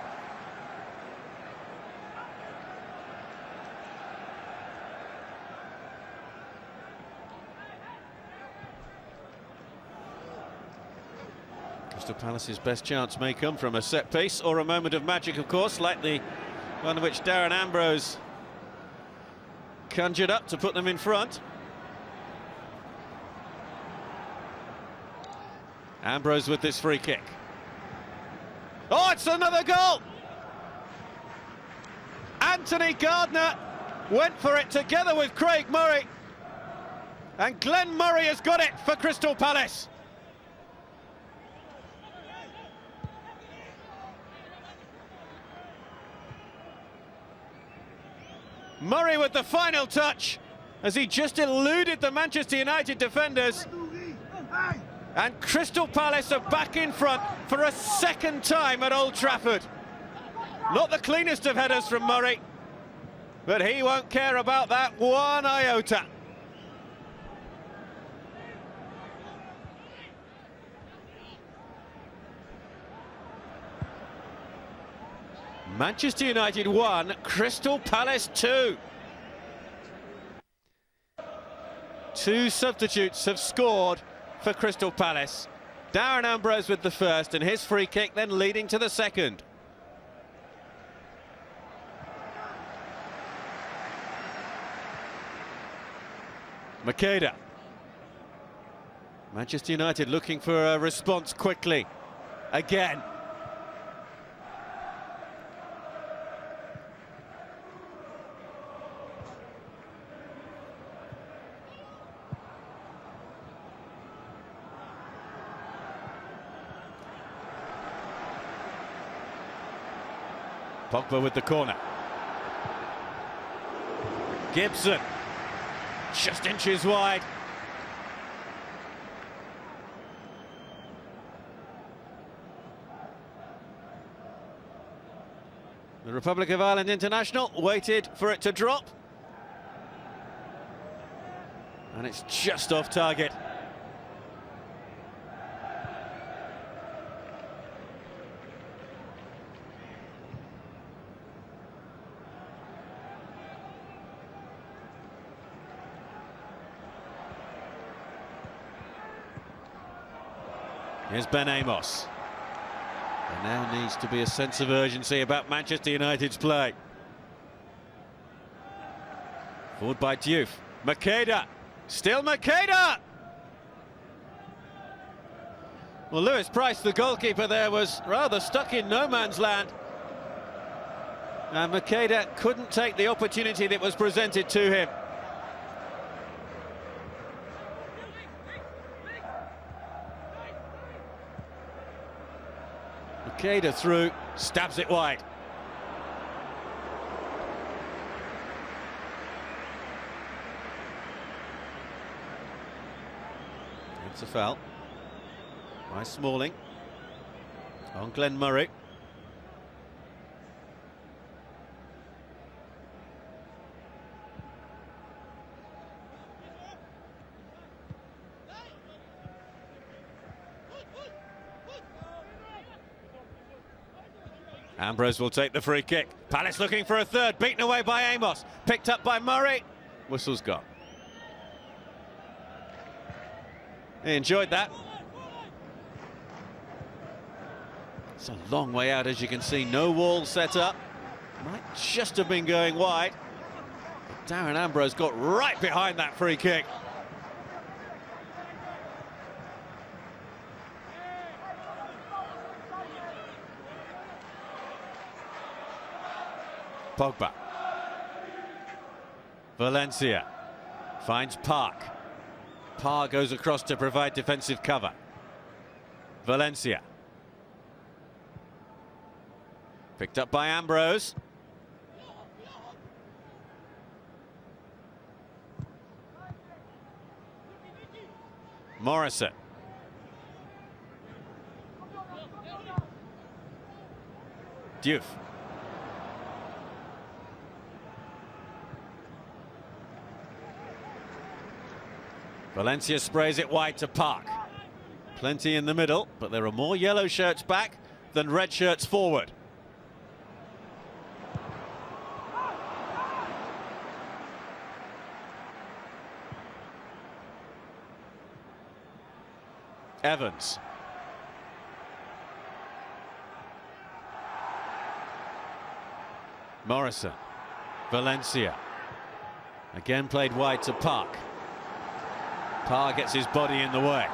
Crystal Palace's best chance may come from a set piece or a moment of magic, of course, like the one which Darren Ambrose conjured up to put them in front. Ambrose with this free kick. Oh, it's another goal! Anthony Gardner went for it together with Craig Murray. And Glenn Murray has got it for Crystal Palace. Murray with the final touch as he just eluded the Manchester United defenders. And Crystal Palace are back in front for a second time at Old Trafford. Not the cleanest of headers from Murray, but he won't care about that one iota. Manchester United 1, Crystal Palace 2. Two substitutes have scored for Crystal Palace. Darren Ambrose with the first, and his free kick then leading to the second. Makeda. Manchester United looking for a response quickly. Again. Pogba with the corner. Gibson, just inches wide. The Republic of Ireland international waited for it to drop. And it's just off target. Here's Ben Amos. There now needs to be a sense of urgency about Manchester United's play. Forward by Diouf. Makeda. Still Makeda! Well, Lewis Price, the goalkeeper there, was rather stuck in no man's land. And Makeda couldn't take the opportunity that was presented to him. Makeda through, stabs it wide. It's a foul by Smalling on Glenn Murray. Ambrose will take the free kick. Palace looking for a third, beaten away by Amos. Picked up by Murray. Whistle's gone. He enjoyed that. It's a long way out, as you can see. No wall set up. Might just have been going wide. But Darren Ambrose got right behind that free kick. Pogba. Valencia finds Park. Park goes across to provide defensive cover. Valencia. Picked up by Ambrose. Morrison. Diouf. Valencia sprays it wide to Park. Plenty in the middle, but there are more yellow shirts back than red shirts forward. Evans. Morrison. Valencia. Again played wide to Park. Parr gets his body in the way.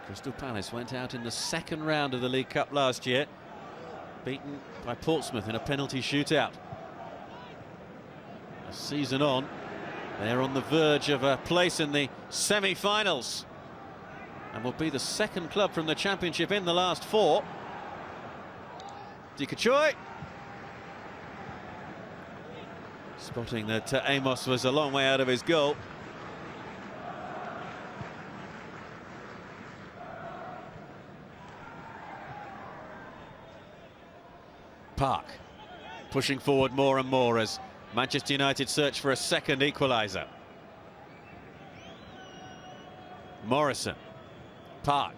Crystal Palace went out in the second round of the League Cup last year, beaten by Portsmouth in a penalty shootout. A season on, they're on the verge of a place in the semi-finals and will be the second club from the Championship in the last four. Dikachoy spotting that Amos was a long way out of his goal. Park pushing forward more and more as Manchester United search for a second equaliser. Morrison. Park.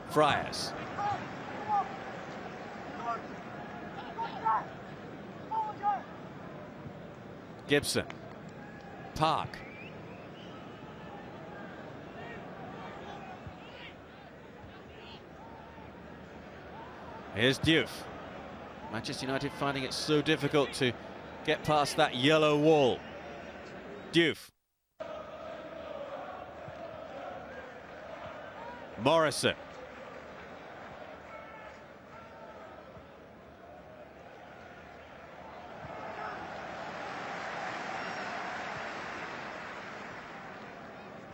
Friars. Gibson. Park. Here's Diouf. Manchester United finding it so difficult to get past that yellow wall. Diouf. Morrison.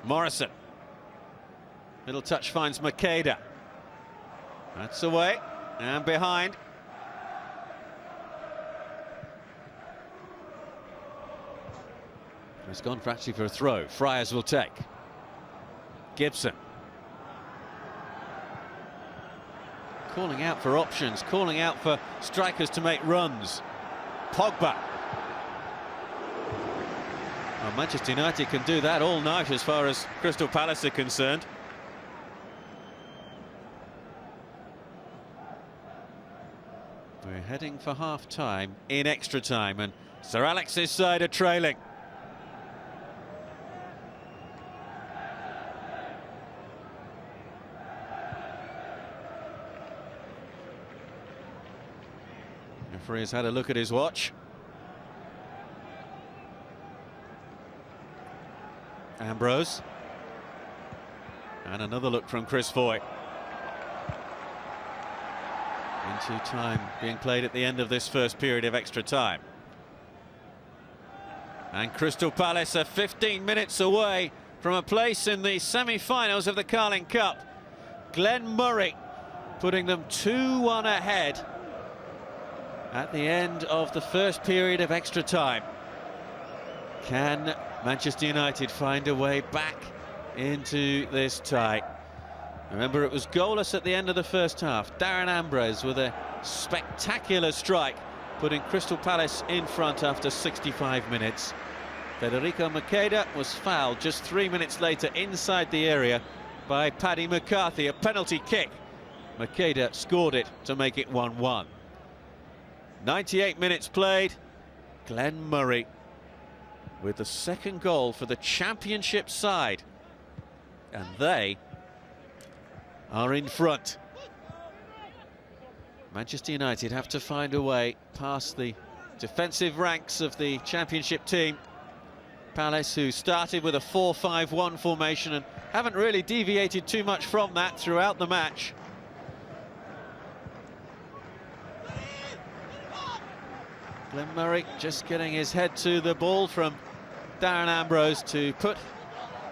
Morrison. Middle touch finds Makeda. That's away and behind. He's gone actually for a throw. Friars will take. Gibson. Calling out for options, calling out for strikers to make runs. Pogba. Well, Manchester United can do that all night as far as Crystal Palace are concerned. We're heading for half-time in extra time, and Sir Alex's side are trailing. The referee has had a look at his watch. Ambrose. And another look from Chris Foy. Into time being played at the end of this first period of extra time. And Crystal Palace are 15 minutes away from a place in the semi-finals of the Carling Cup. Glenn Murray putting them 2-1 ahead at the end of the first period of extra time. Can Manchester United find a way back into this tie? Remember, it was goalless at the end of the first half. Darren Ambrose with a spectacular strike, putting Crystal Palace in front after 65 minutes. Federico Makeda was fouled just 3 minutes later inside the area by Paddy McCarthy, a penalty kick. Makeda scored it to make it 1-1. 98 minutes played. Glenn Murray with the second goal for the Championship side, and they are in front. Manchester United have to find a way past the defensive ranks of the Championship team. Palace, who started with a 4-5-1 formation and haven't really deviated too much from that throughout the match. Glenn Murray just getting his head to the ball from Darren Ambrose to put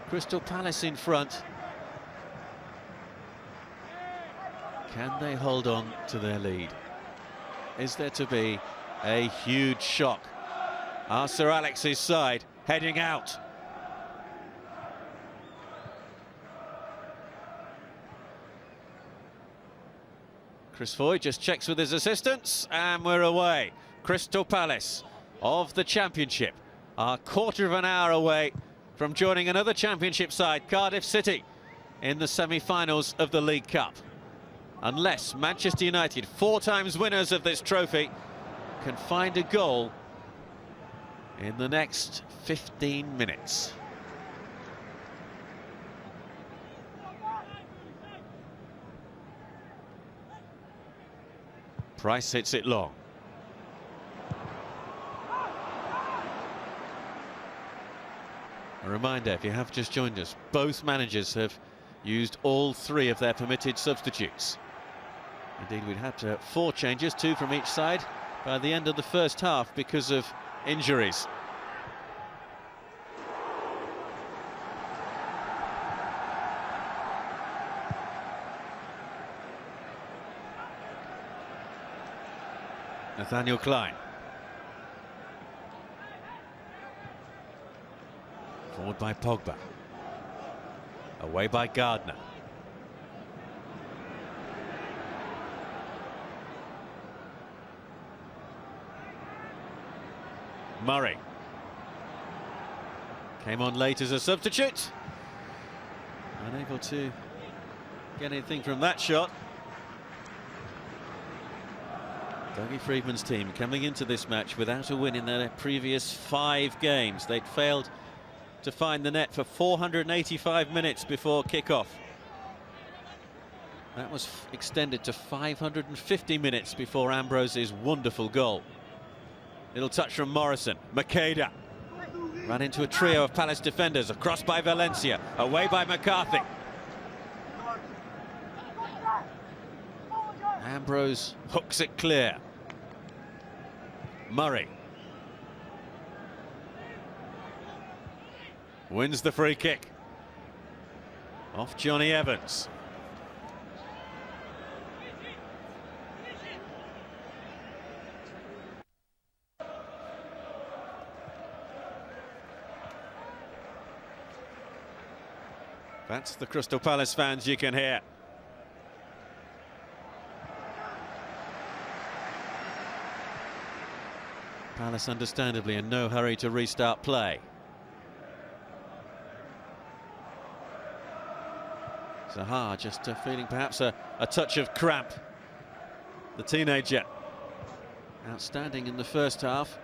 Crystal Palace in front. Can they hold on to their lead? Is there to be a huge shock? Are Sir Alex's side heading out? Chris Foy just checks with his assistants, and we're away. Crystal Palace of the Championship are quarter of an hour away from joining another Championship side, Cardiff City, in the semi-finals of the League Cup. Unless Manchester United, 4 times winners of this trophy, can find a goal in the next 15 minutes. Price hits it long. A reminder, if you have just joined us, both managers have used all 3 of their permitted substitutes. Indeed, we'd had 4 changes, 2 from each side, by the end of the first half because of injuries. Nathaniel Klein. Forward by Pogba. Away by Gardner. Murray. Came on late as a substitute. Unable to get anything from that shot. Dougie Freedman's team coming into this match without a win in their previous 5 games. They'd failed to find the net for 485 minutes before kick-off. That was extended to 550 minutes before Ambrose's wonderful goal. Little touch from Morrison. Makeda ran into a trio of Palace defenders. Across by Valencia. Away by McCarthy. Ambrose hooks it clear. Murray wins the free kick. Off Johnny Evans. That's the Crystal Palace fans you can hear. Palace understandably in no hurry to restart play. Zaha just feeling perhaps a touch of cramp. The teenager. Outstanding in the first half.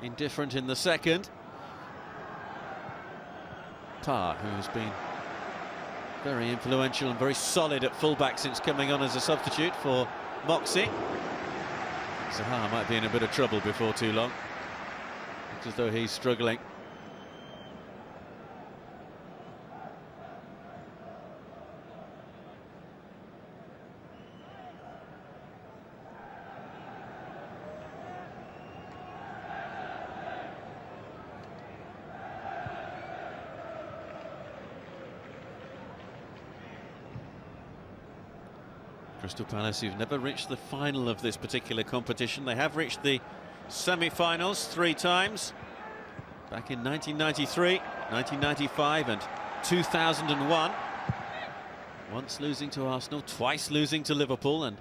Indifferent in the second. Parr, who has been very influential and very solid at fullback since coming on as a substitute for Moxey. Zaha might be in a bit of trouble before too long. Looks as though he's struggling. Crystal Palace, who've never reached the final of this particular competition. They have reached the semi-finals 3 times. Back in 1993, 1995 and 2001. Once losing to Arsenal, twice losing to Liverpool, and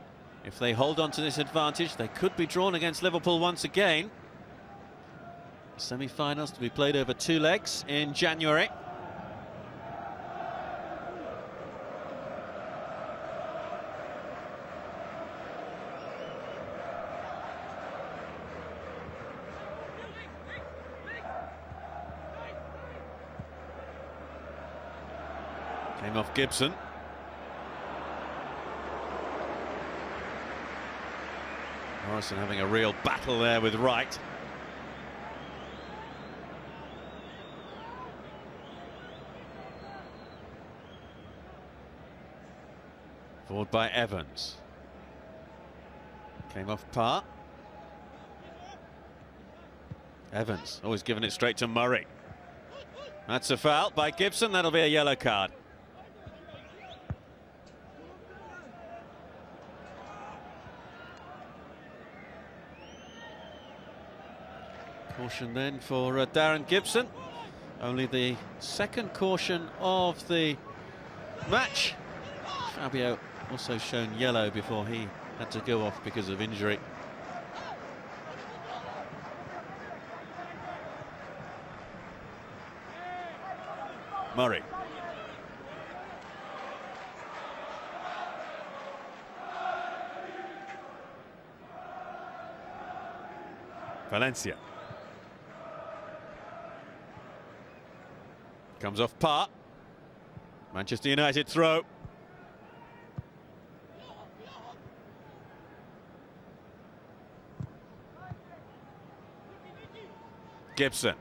if they hold on to this advantage, they could be drawn against Liverpool once again. Semi-finals to be played over 2 legs in January. Came off Gibson. Morrison having a real battle there with Wright. Forward by Evans. Came off Parr. Evans always giving it straight to Murray. That's a foul by Gibson. That'll be a yellow card. Caution then for Darren Gibson. Only the second caution of the match. Fabio also shown yellow before he had to go off because of injury. Murray. Valencia. Comes off Parr. Manchester United throw. Gibson.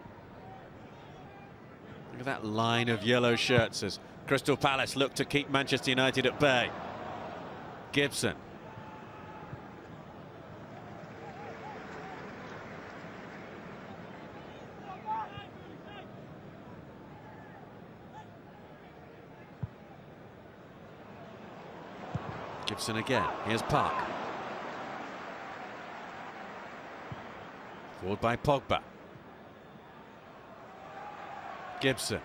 Look at that line of yellow shirts as Crystal Palace look to keep Manchester United at bay. Gibson. Gibson again. Here's Park. Forward by Pogba. Gibson.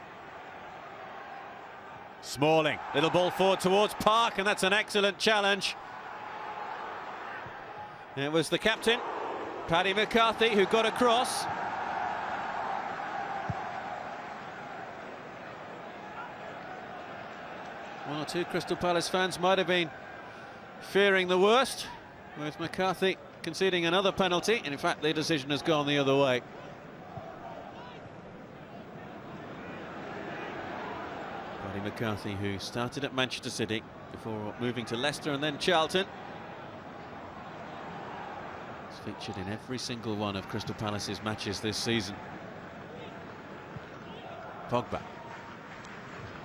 Smalling. Little ball forward towards Park, and that's an excellent challenge. It was the captain, Paddy McCarthy, who got across. One or two Crystal Palace fans might have been fearing the worst, with McCarthy conceding another penalty, and in fact the decision has gone the other way. Paddy McCarthy, who started at Manchester City before moving to Leicester and then Charlton, he's featured in every single one of Crystal Palace's matches this season. Pogba.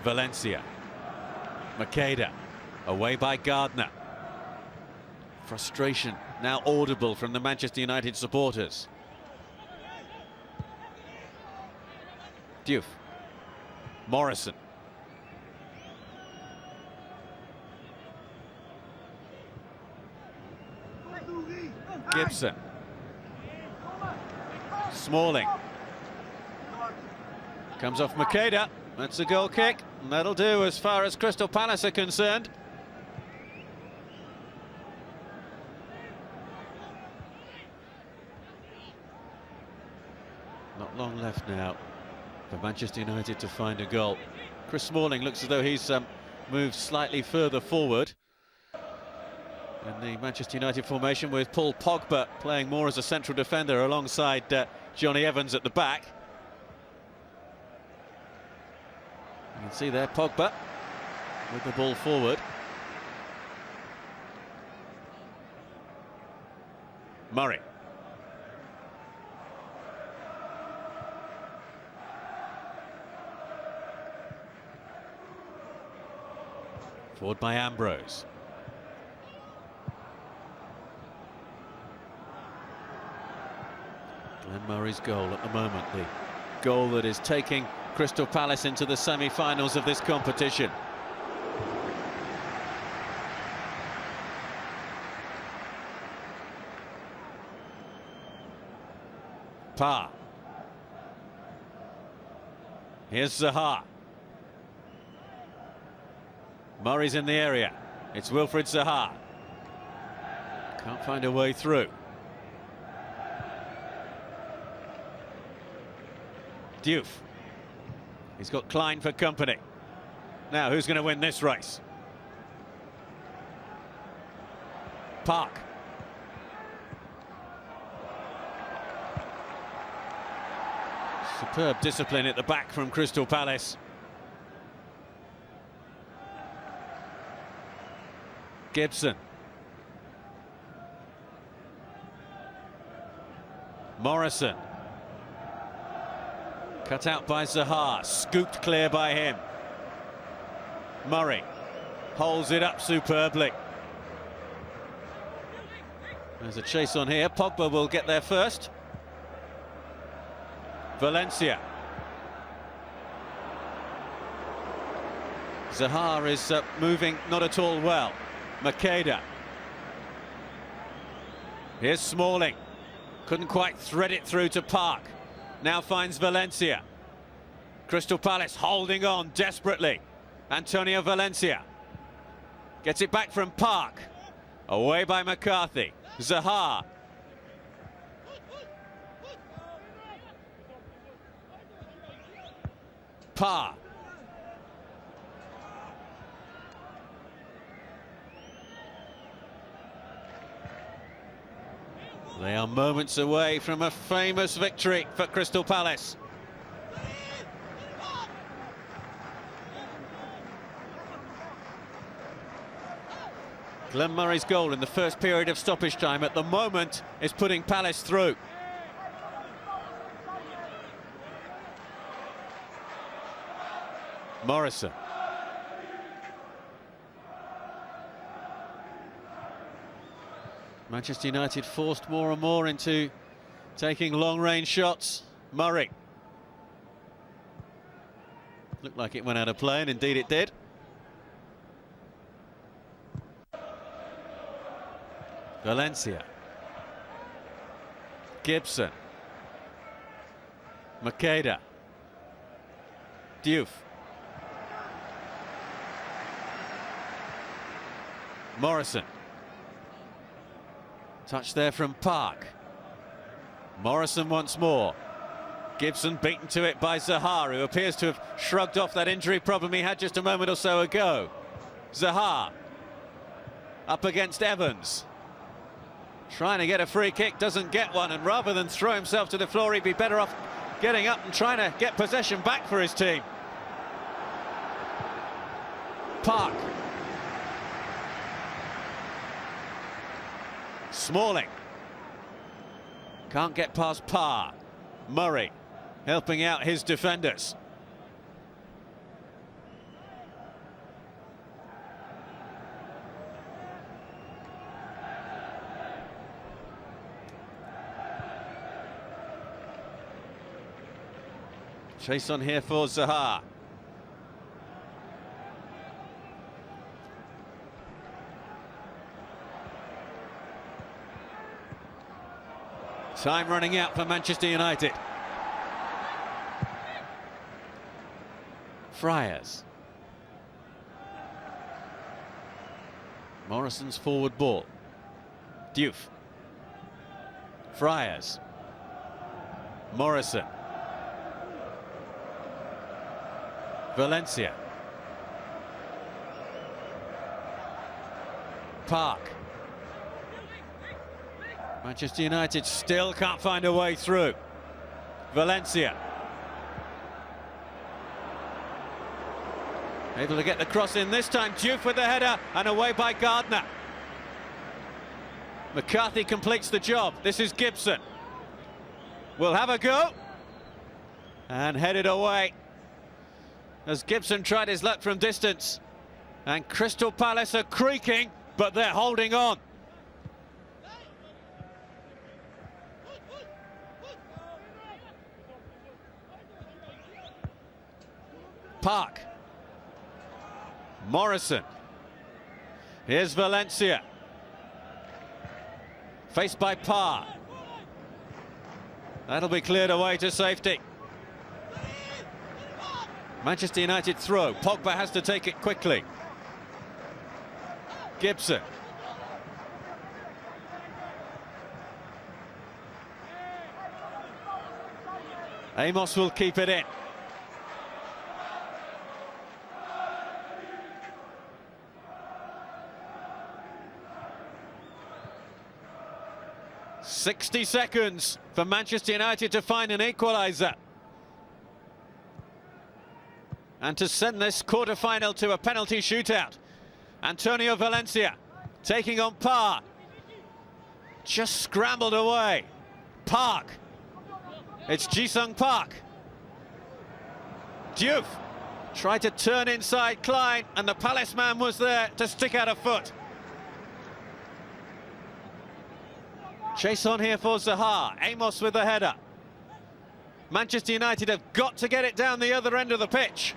Valencia. Macheda. Away by Gardner. Frustration now audible from the Manchester United supporters. Diouf. Morrison. Gibson. Smalling. Comes off Macheda. That's a goal kick. And that'll do as far as Crystal Palace are concerned. Not long left now for Manchester United to find a goal. Chris Smalling looks as though he's moved slightly further forward in the Manchester United formation, with Paul Pogba playing more as a central defender alongside Johnny Evans at the back. You can see there Pogba with the ball forward. Murray. Forward by Ambrose. Glenn Murray's goal at the moment, the goal that is taking Crystal Palace into the semi-finals of this competition. Parr. Here's Zaha. Murray's in the area. It's Wilfried Zaha. Can't find a way through. Diouf. He's got Klein for company. Now, who's going to win this race? Park. Superb discipline at the back from Crystal Palace. Gibson. Morrison. Cut out by Zaha, scooped clear by him. Murray holds it up superbly. There's a chase on here. Pogba will get there first. Valencia. Zaha is moving not at all well. Macheda. Here's Smalling. Couldn't quite thread it through to Park. Now finds Valencia. Crystal Palace holding on desperately. Antonio Valencia gets it back from Park. Away by McCarthy. Zaha. Parr. They are moments away from a famous victory for Crystal Palace. Glenn Murray's goal in the first period of stoppage time at the moment is putting Palace through. Morrison. Manchester United forced more and more into taking long-range shots. Murray. Looked like it went out of play, and indeed it did. Valencia. Gibson. Makeda. Diouf. Morrison. Touch there from Park. Morrison once more. Gibson beaten to it by Zaha, who appears to have shrugged off that injury problem he had just a moment or so ago. Zaha up against Evans. Trying to get a free kick, doesn't get one, and rather than throw himself to the floor, he'd be better off getting up and trying to get possession back for his team. Park. Smalling. Can't get past Parr. Murray helping out his defenders. Chase on here for Zaha. Time running out for Manchester United. Friars. Morrison's forward ball. Diouf. Friars. Morrison. Valencia. Park. Manchester United still can't find a way through. Valencia. Able to get the cross in this time. Diouf with the header, and away by Gardner. McCarthy completes the job. This is Gibson. Will have a go. And headed away as Gibson tried his luck from distance. And Crystal Palace are creaking, but they're holding on. Park. Morrison. Here's Valencia. Faced by Parr. That'll be cleared away to safety. Manchester United throw. Pogba has to take it quickly. Gibson. Amos will keep it in. "60 seconds for Manchester United to find an equaliser and to send this quarter-final to a penalty shootout. Antonio Valencia taking on Parr. Just scrambled away. Park. It's Ji-sung Park. Diouf tried to turn inside Klein, and the Palace man was there to stick out a foot. Chase on here for Zaha. Amos with the header. Manchester United have got to get it down the other end of the pitch.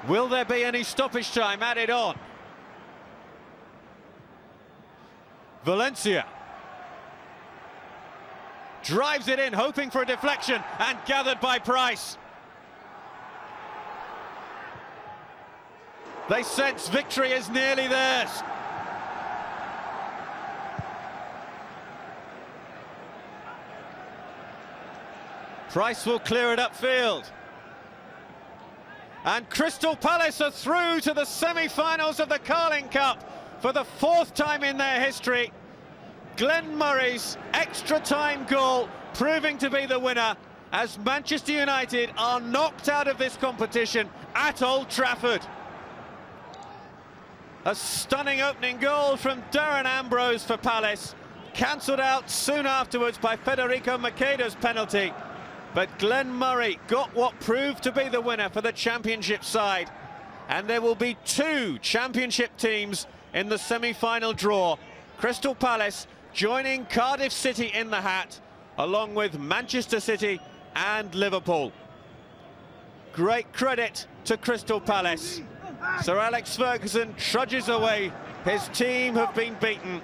Will there be any stoppage time added on? Valencia drives it in, hoping for a deflection, and gathered by Price. They sense victory is nearly theirs. Price will clear it upfield. And Crystal Palace are through to the semi-finals of the Carling Cup for the 4th time in their history. Glenn Murray's extra-time goal proving to be the winner as Manchester United are knocked out of this competition at Old Trafford. A stunning opening goal from Darren Ambrose for Palace, cancelled out soon afterwards by Federico Makeda's penalty. But Glenn Murray got what proved to be the winner for the Championship side. And there will be two Championship teams in the semi-final draw. Crystal Palace joining Cardiff City in the hat, along with Manchester City and Liverpool. Great credit to Crystal Palace. Sir Alex Ferguson trudges away. His team have been beaten.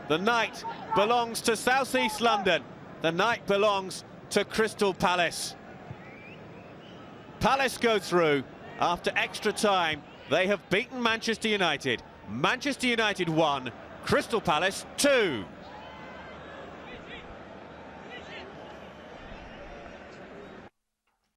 The night belongs to South East London. The night belongs to Crystal Palace. Palace go through after extra time. They have beaten Manchester United. Manchester United 1, Crystal Palace 2.